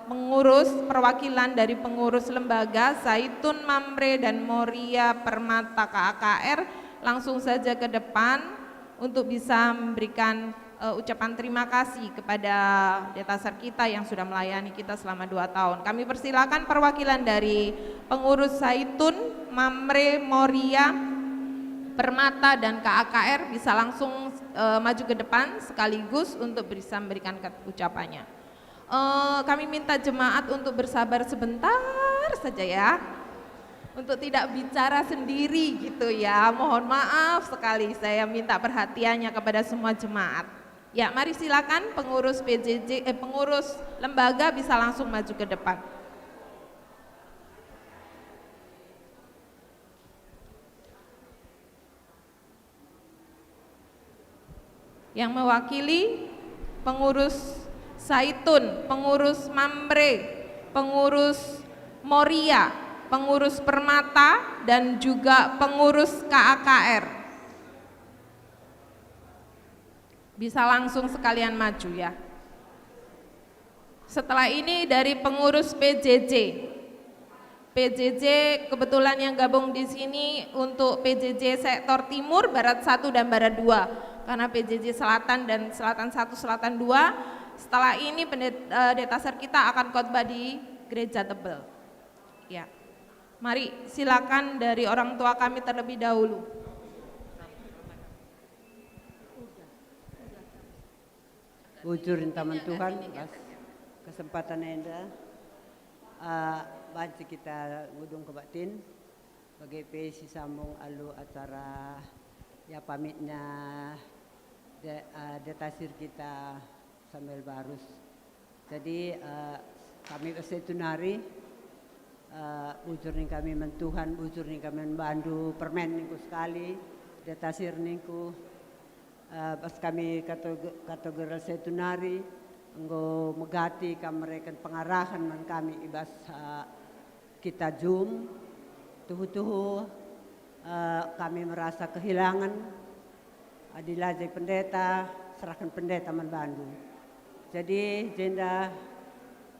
S9: mengurus perwakilan dari pengurus lembaga Saitun, Mamre, dan Moria, Permata, KAKR langsung saja ke depan untuk bisa memberikan ucapan terima kasih kepada Detasar kita yang sudah melayani kita selama 2 tahun. Kami persilakan perwakilan dari pengurus Saitun, Mamre, Moria, Permata, dan KAKR bisa langsung maju ke depan sekaligus untuk bisa memberikan ucapannya. Kami minta jemaat untuk bersabar sebentar saja ya. untuk tidak bicara sendiri gitu ya. Mohon maaf sekali, saya minta perhatiannya kepada semua jemaat. Ya, mari silakan pengurus PJJ, pengurus lembaga bisa langsung maju ke depan. Yang mewakili pengurus Zaitun, pengurus Mamre, pengurus Moria, pengurus Permata, dan juga pengurus KAKR. Bisa langsung sekalian maju ya. Setelah ini dari pengurus PJJ. PJJ kebetulan yang gabung di sini untuk PJJ sektor Timur, Barat 1 dan Barat 2. Karena PJJ Selatan dan Selatan 1, Selatan 2, setelah ini Detasar kita akan khotbah di Gereja Tebel. Ya. Mari silakan dari orang tua kami terlebih dahulu.
S10: Ujurin taman Tuhan, kesempatan enda, banci kita ngudung kebatin, bagi si sambung alu acara ya pamitnya detasir kita Samuel Barus. Jadi kami bersetunari, bujur nih kami mentuhan, bujur nih kami membantu permen niku sekali, detasir niku. Pas kami kategori setunari, enggo megati kamerekan pengarahan man kami ibas kita Zoom, tuhu-tuhu kami merasa kehilangan. Adilajai pendeta, serahkan pendeta man Bandung. Jadi jenda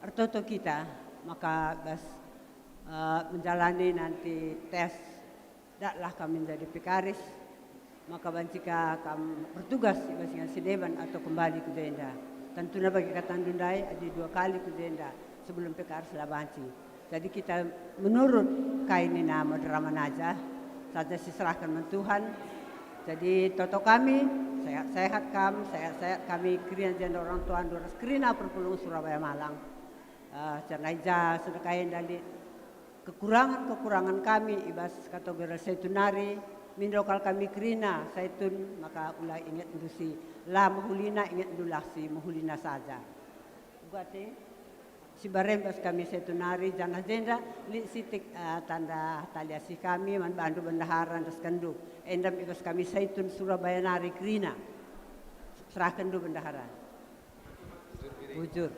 S10: artoto kita, maka bas menjalani nanti tes, daklah kami menjadi pekaris, maka jika kami bertugas dengan sideban atau kembali ke jenda. Tentunya bagi kata Dundai ada 2 kali ke jenda sebelum pekaris lah banci. Jadi kita menurut kaini nama drama najah, saja diserahkan men Tuhan. Jadi toto kami, sehat-sehat kami krian janda orang tua Andoras Krina Perpulung Surabaya Malang. Cernaija sedekain dari kekurangan kami ibas kategori setunari, mindokal kami krina saitun maka ulah ingat indusi la mahulina ingat indulasi mahulina saja. Ugate si barembas kami setunari jangan jenda li sitik tanda taliasi kami man bandu bendaharan das kendu endam ibas kami saitun Surabaya nari krina serah kendu bendaharan bujur.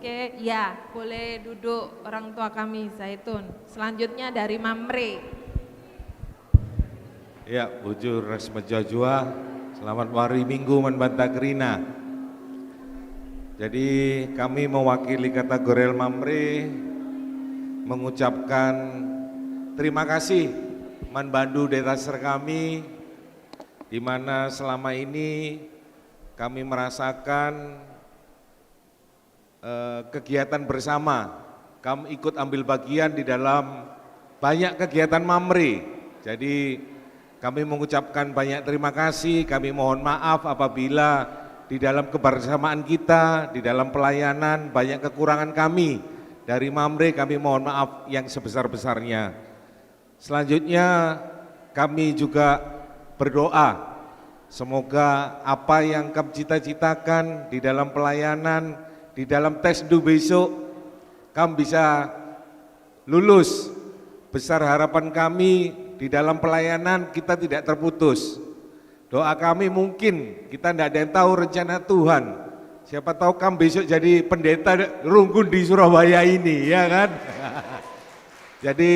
S9: Oke, ya boleh duduk orang tua kami Zaitun. Selanjutnya dari Mamre.
S11: Ya, bujur resme jajua, selamat hari Minggu menbantah Gerina. Jadi kami mewakili kategori Mamre mengucapkan terima kasih manbandu Detasar kami, di mana selama ini kami merasakan kegiatan bersama, kami ikut ambil bagian di dalam banyak kegiatan Mamre. Jadi kami mengucapkan banyak terima kasih, kami mohon maaf apabila di dalam kebersamaan kita, di dalam pelayanan banyak kekurangan kami. Dari Mamre kami mohon maaf yang sebesar-besarnya. Selanjutnya kami juga berdoa, semoga apa yang kami cita-citakan di dalam pelayanan, di dalam tes du besok, kami bisa lulus. Besar harapan kami di dalam pelayanan kita tidak terputus. Doa kami mungkin kita tidak ada yang tahu rencana Tuhan. Siapa tahu kami besok jadi pendeta rungkun di Surabaya ini, ya kan? Jadi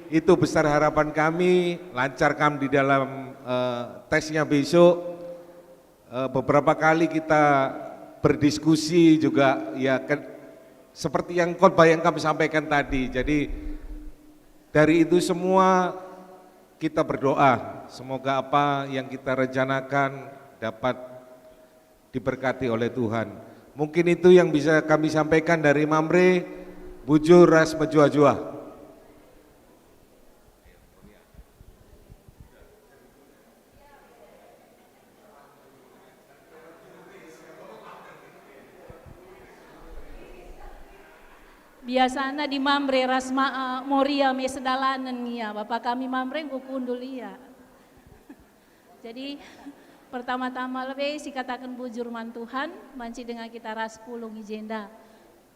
S11: itu besar harapan kami, lancar kami di dalam tesnya besok. Beberapa kali kita berdiskusi juga ya seperti yang khotbah yang kami sampaikan tadi. Jadi dari itu semua kita berdoa semoga apa yang kita rencanakan dapat diberkati oleh Tuhan. Mungkin itu yang bisa kami sampaikan dari Mamre. Bujur ras menjua-jua.
S12: biasanya di mamre rasma moria me sedalanan ya, Bapak kami mamre kukundul iya. Jadi pertama-tama lebih si katakan bujur man Tuhan, manci dengan kita ras pulung ijenda.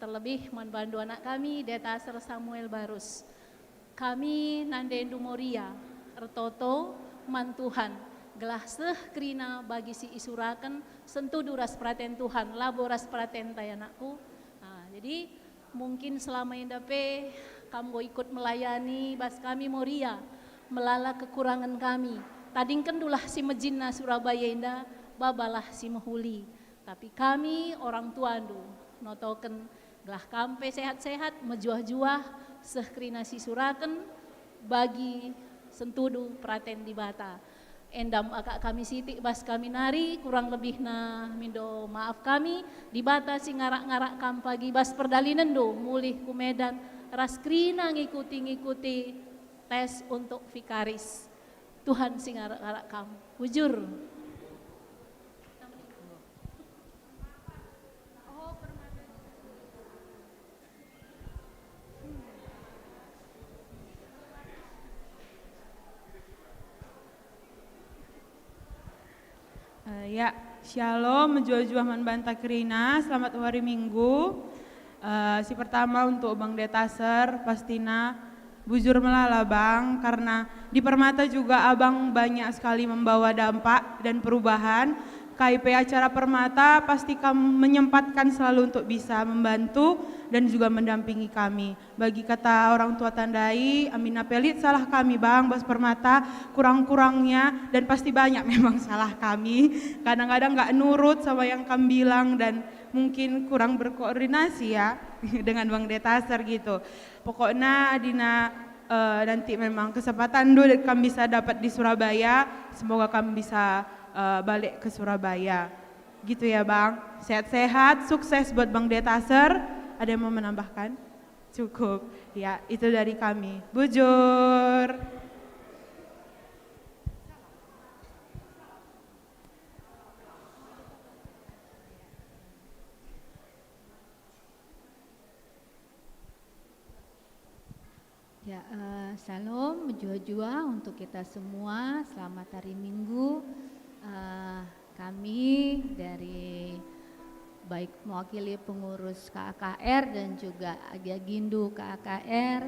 S12: Terlebih membantu anak kami, Detaser Samuel Barus. Kami nandendu moria, ertoto man Tuhan, gelah seh krina bagi si isurakan, sentuh duras praten Tuhan, laboras praten tayanakku. Nah, jadi mungkin selama ini dape kamu ikut melayani bas kami moria, melala kekurangan kami. Tadingkan dulah si mejina Surabaya indah, babalah si mehuli. Tapi kami orang tuandu, notoken gelah kampe sehat-sehat, mejuah-juah, sehkrina si suraken, bagi sentudu praten di bata. Endam akak kami sitik bas kami nari, kurang lebih na mindo maaf kami, di bata si ngarak-ngarak kampagi bas perdalinan do, mulih ku Medan, raskrina ngikuti tes untuk vikaris. Tuhan sing ngarak-ngarak kamu, bujur.
S13: Ya, Shalom, menjual-jual Banta Krina, selamat hari Minggu. Si pertama untuk Bang Detaser, pastina bujur melala Bang, karena di Permata juga Abang banyak sekali membawa dampak dan perubahan. KIP acara Permata pasti kamu menyempatkan selalu untuk bisa membantu dan juga mendampingi kami. Bagi kata orang tua tandai, Amina Pelit salah kami Bang, Bas Permata kurang-kurangnya dan pasti banyak memang salah kami. Kadang-kadang gak nurut sama yang kami bilang dan mungkin kurang berkoordinasi ya dengan Bang Detaser gitu. Pokoknya Adina nanti memang kesempatan dulu kami bisa dapat di Surabaya, semoga kami bisa balik ke Surabaya. Gitu ya Bang, sehat-sehat, sukses buat Bang Detaser. Ada yang mau menambahkan? Cukup, ya itu dari kami. Bujur.
S14: Ya, salam menjua-jua untuk kita semua. Selamat hari Minggu. Kami dari baik mewakili pengurus KAKR dan juga Agiagindu KAKR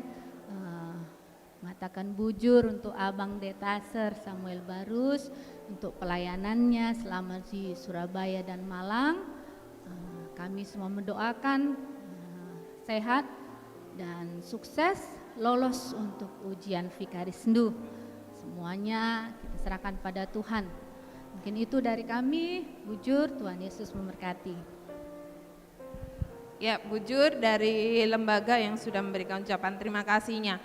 S14: mengatakan bujur untuk Abang Detaser Samuel Barus untuk pelayanannya selama di Surabaya dan Malang. Kami semua mendoakan sehat dan sukses lolos untuk ujian Vikarisndu. Semuanya kita serahkan pada Tuhan. Mungkin itu dari kami, bujur, Tuhan Yesus memberkati.
S9: Ya, bujur dari lembaga yang sudah memberikan ucapan terima kasihnya.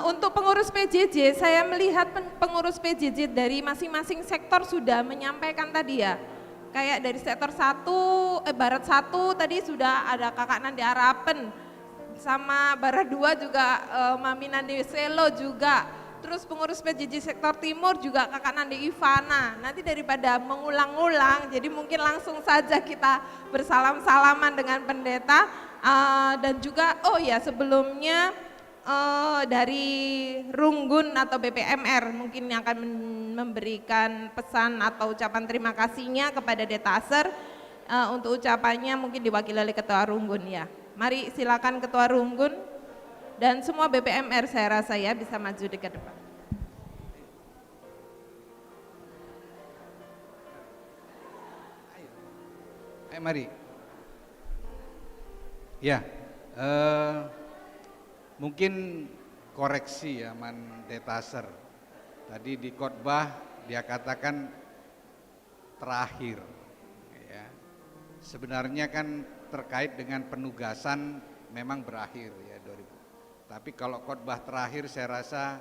S9: Untuk pengurus PJJ, saya melihat pengurus PJJ dari masing-masing sektor sudah menyampaikan tadi ya. Kayak dari sektor 1, Barat 1 tadi sudah ada Kakak Nandi Arapen, sama Barat 2 juga Mami Nandi Selo juga. Terus pengurus PJJ sektor timur juga Kakak Nandi Ivana. Nanti daripada mengulang-ulang, jadi mungkin langsung saja kita bersalam-salaman dengan pendeta. Dan juga, oh ya sebelumnya dari Runggun atau BPMR mungkin yang akan memberikan pesan atau ucapan terima kasihnya kepada Detaser. Untuk ucapannya mungkin diwakili oleh Ketua Runggun ya. Mari silakan Ketua Runggun. Dan semua BPMR saya rasa ya bisa maju di ke depan.
S15: Ayo mari. Ya, mungkin koreksi ya Man Detaser. Tadi di khotbah dia katakan terakhir. Ya. Sebenarnya kan terkait dengan penugasan memang berakhir ya 2000. Tapi kalau khotbah terakhir saya rasa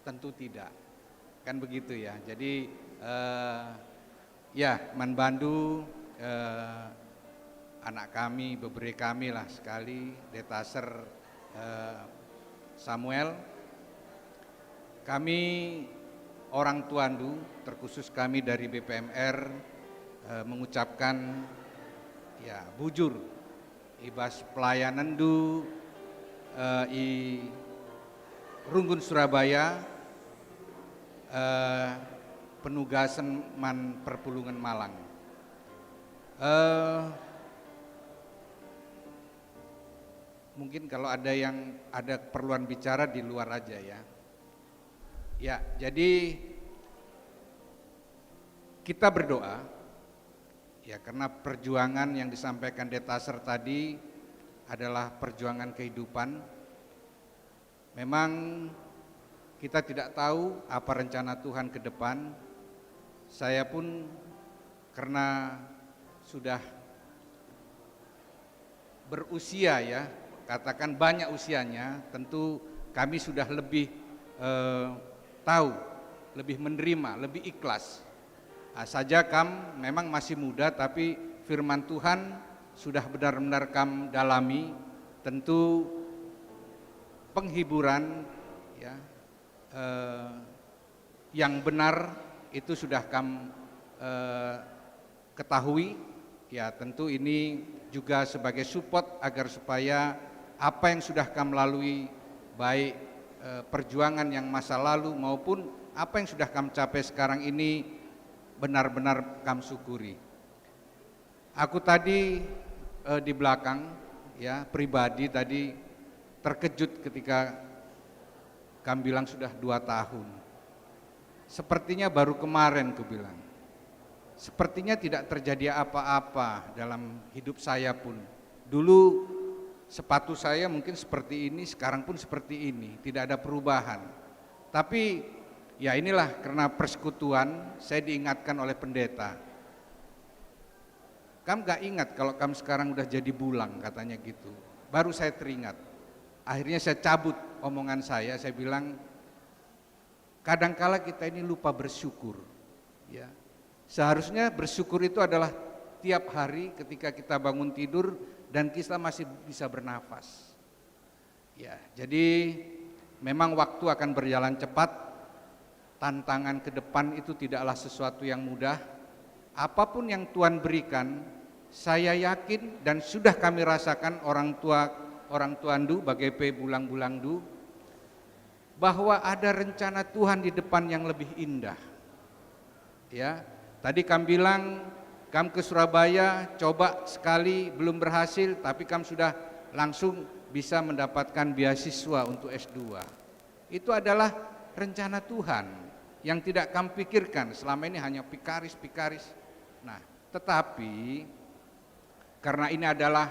S15: tentu tidak, kan begitu ya. Jadi ya Manbandu anak kami, beberapa kami lah sekali, Detaser Samuel, kami orang Tuandu, terkhusus kami dari BPMR mengucapkan ya bujur ibas pelayanan du i Runggun Surabaya penugasan man Perpulungan Malang. Mungkin kalau ada keperluan bicara di luar aja ya. Ya, jadi kita berdoa ya karena perjuangan yang disampaikan Detaser tadi adalah perjuangan kehidupan. Memang kita tidak tahu apa rencana Tuhan ke depan. Saya pun karena sudah berusia ya, katakan banyak usianya, tentu kami sudah lebih tahu, lebih menerima, lebih ikhlas. Saja kam memang masih muda, tapi firman Tuhan sudah benar-benar kam dalami. Tentu penghiburan ya, yang benar itu sudah kam ketahui. Ya tentu ini juga sebagai support agar supaya apa yang sudah kam lalui, baik perjuangan yang masa lalu maupun apa yang sudah kam capai sekarang ini benar-benar kam syukuri. Aku tadi di belakang ya pribadi tadi terkejut ketika kam bilang sudah 2 tahun. Sepertinya baru kemarin ku bilang. Sepertinya tidak terjadi apa-apa dalam hidup saya pun. Dulu sepatu saya mungkin seperti ini, sekarang pun seperti ini, tidak ada perubahan. Tapi ya inilah karena persekutuan saya diingatkan oleh pendeta. Kamu gak ingat kalau kamu sekarang udah jadi bulang katanya gitu. Baru saya teringat. Akhirnya saya cabut omongan saya bilang kadangkala kita ini lupa bersyukur. Ya. Seharusnya bersyukur itu adalah tiap hari ketika kita bangun tidur dan kita masih bisa bernafas. Ya, jadi memang waktu akan berjalan cepat. Tantangan ke depan itu tidaklah sesuatu yang mudah. Apapun yang Tuhan berikan, saya yakin dan sudah kami rasakan orang tuandu bagai bulang-bulandu bahwa ada rencana Tuhan di depan yang lebih indah. Ya. Tadi kami bilang, kami ke Surabaya, coba sekali belum berhasil, tapi kami sudah langsung bisa mendapatkan beasiswa untuk S2. Itu adalah rencana Tuhan yang tidak kami pikirkan, selama ini hanya pikaris. Nah, tetapi karena ini adalah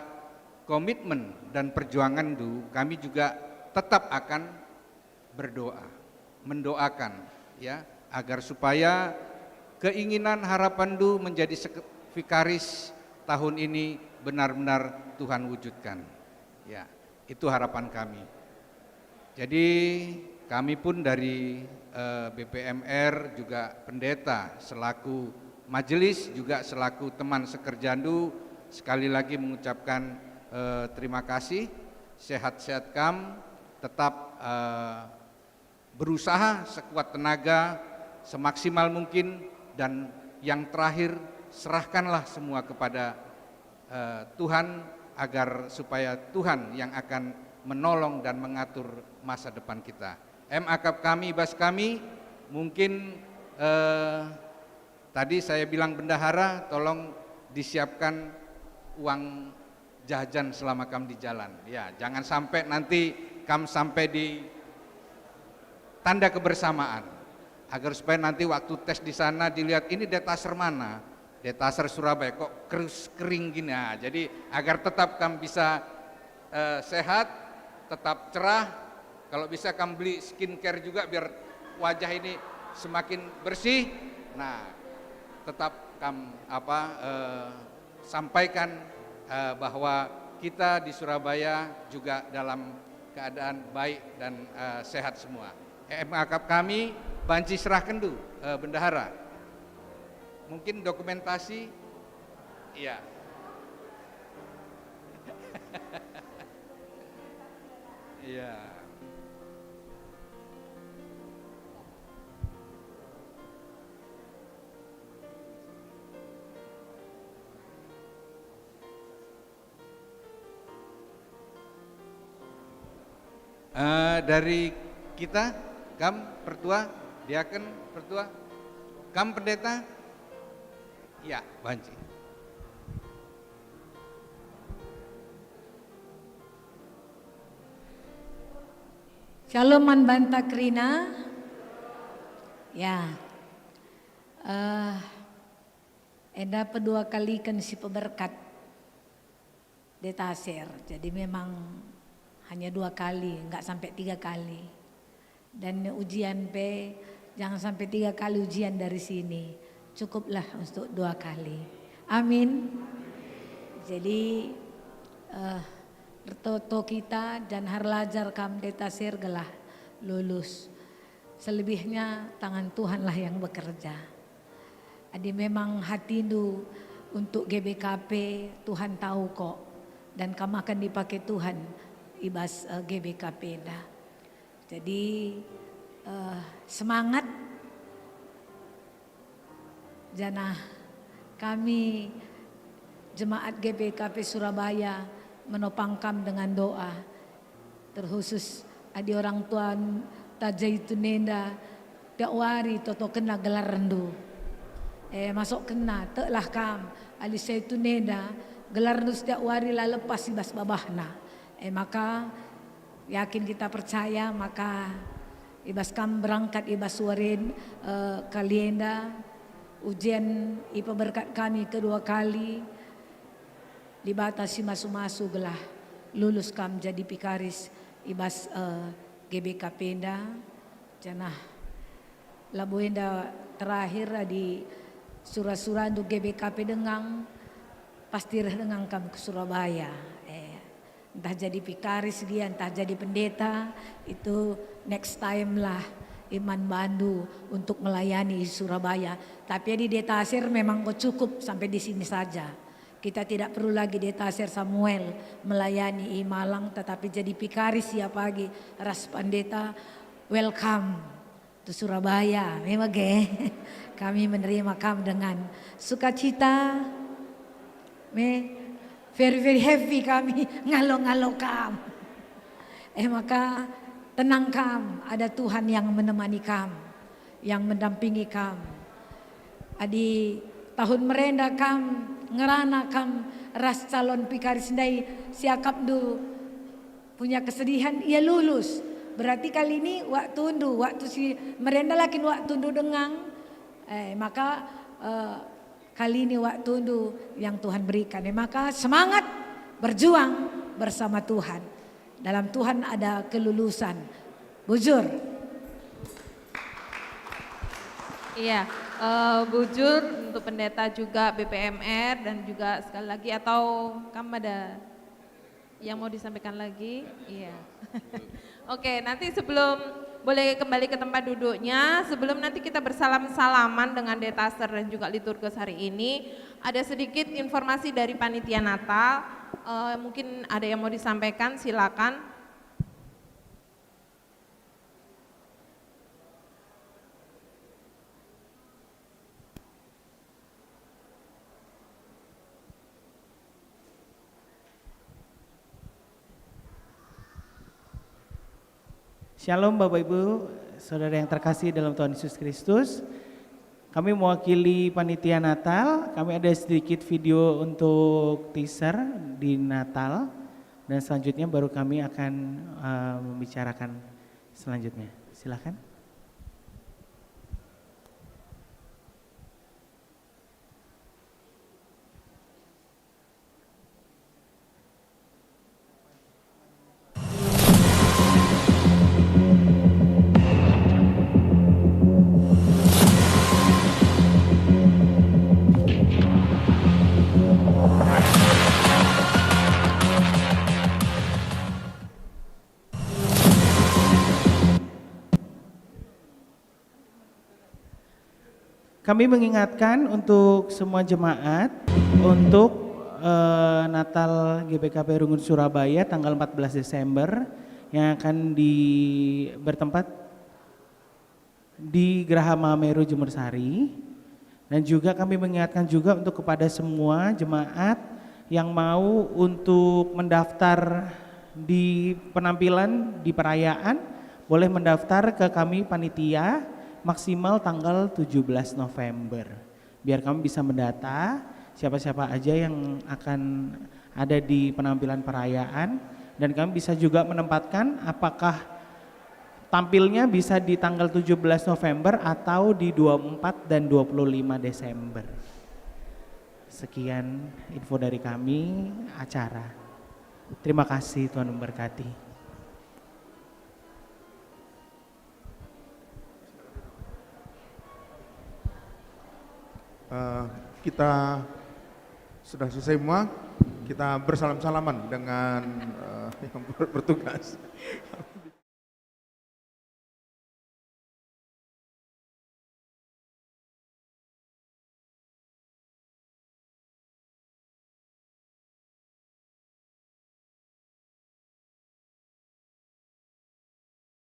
S15: komitmen dan perjuangan kami juga tetap akan berdoa, mendoakan ya agar supaya keinginan harapan menjadi vikaris tahun ini benar-benar Tuhan wujudkan. Ya, itu harapan kami. Jadi kami pun dari BPMR juga pendeta selaku majelis juga selaku teman sekerjandu sekali lagi mengucapkan terima kasih. Sehat-sehat kam, tetap berusaha sekuat tenaga semaksimal mungkin. Dan yang terakhir, serahkanlah semua kepada Tuhan agar supaya Tuhan yang akan menolong dan mengatur masa depan kita. Akap kami, bas kami, mungkin tadi saya bilang bendahara, tolong disiapkan uang jajan selama kami di jalan. Ya, jangan sampai nanti kami sampai di tanda kebersamaan. Agar supaya nanti waktu tes di sana dilihat ini Detaser mana, Detaser Surabaya kok kering gini. Nah, jadi agar tetap kamu bisa sehat, tetap cerah. Kalau bisa kamu beli skincare juga biar wajah ini semakin bersih. Nah, tetap kamu sampaikan bahwa kita di Surabaya juga dalam keadaan baik dan sehat semua. Akap kami banci serahkan bendahara. Mungkin dokumentasi, iya. Iya. Dari kita, Kam Pertua, Diaken Pertua, Kam Pendeta, ya Banci.
S16: Shalom Man Banta Krina. Ya. Eda kedua kali kan si peberkat detaser. Jadi memang hanya 2 kali, enggak sampai 3 kali. Dan ujian jangan sampai 3 kali ujian dari sini. Cukuplah untuk 2 kali. Amin. Jadi Toto kita dan harlajar kam detaser gelah lulus. Selebihnya tangan Tuhanlah yang bekerja. Adi memang hatimu untuk GBKP Tuhan tahu kok. Dan kamu akan dipakai Tuhan ibas GBKP dah. Jadi semangat janah kami jemaat GBKP Surabaya menopangkam dengan doa. Terkhusus adi orang tuan Tajaitun Nenda dakwari toto kena gelar rendu. Masuk kena telah kam ali Saitun Nenda gelar rendu setiap wari lah lepas ibas babahna. Maka yakin kita percaya maka ibas kam berangkat ibas warin kalienda ujian ipa berkat kami kedua kali dibatasi masu-masu gelah lulus kam jadi pikaris ibas GBKP enda janah labu enda terakhir di surah-surah untuk GBKP dengang pasti dengang kam ke Surabaya. Entah jadi pikaris dia, entah jadi pendeta, itu next time lah Iman Bandu untuk melayani Surabaya. Tapi di Detasir memang cukup sampai di sini saja. Kita tidak perlu lagi Detasir Samuel melayani Malang, tetapi jadi pikaris ya pagi. Ras Pandeta, welcome to Surabaya. Memang kami menerima kamu dengan sukacita. Very happy kami ngalo-ngalo kam. Maka tenang kam, ada Tuhan yang menemani kam, yang mendampingi kam. Adi tahun merenda kam, ngerana kam ras calon pikaris ndai siakap du punya kesedihan, ia lulus. Berarti kali ini waktu si merenda lakin waktu tundu dengang, maka kali ini waktu tundu yang Tuhan berikan. Maka semangat berjuang bersama Tuhan. Dalam Tuhan ada kelulusan. Bujur.
S9: Iya, bujur untuk pendeta juga BPMR dan juga sekali lagi atau kamu ada yang mau disampaikan lagi? Iya. Oke, nanti sebelum boleh kembali ke tempat duduknya, sebelum nanti kita bersalam-salaman dengan Detaser dan juga liturgus hari ini, ada sedikit informasi dari panitia Natal, mungkin ada yang mau disampaikan, silakan.
S17: Shalom Bapak Ibu, saudara yang terkasih dalam Tuhan Yesus Kristus. Kami mewakili panitia Natal, kami ada sedikit video untuk teaser di Natal. Dan selanjutnya baru kami akan membicarakan selanjutnya. Silakan. Kami mengingatkan untuk semua jemaat untuk Natal GBKP Rungun Surabaya tanggal 14 Desember yang akan bertempat di Geraha Mahameru Jemur Sari. Dan juga kami mengingatkan juga untuk kepada semua jemaat yang mau untuk mendaftar di penampilan di perayaan boleh mendaftar ke kami panitia maksimal tanggal 17 November. Biar kami bisa mendata siapa-siapa aja yang akan ada di penampilan perayaan, dan kami bisa juga menempatkan apakah tampilnya bisa di tanggal 17 November atau di 24 dan 25 Desember. Sekian info dari kami acara. Terima kasih, Tuhan memberkati.
S18: Kita sudah selesai semua, kita bersalam-salaman dengan yang bertugas.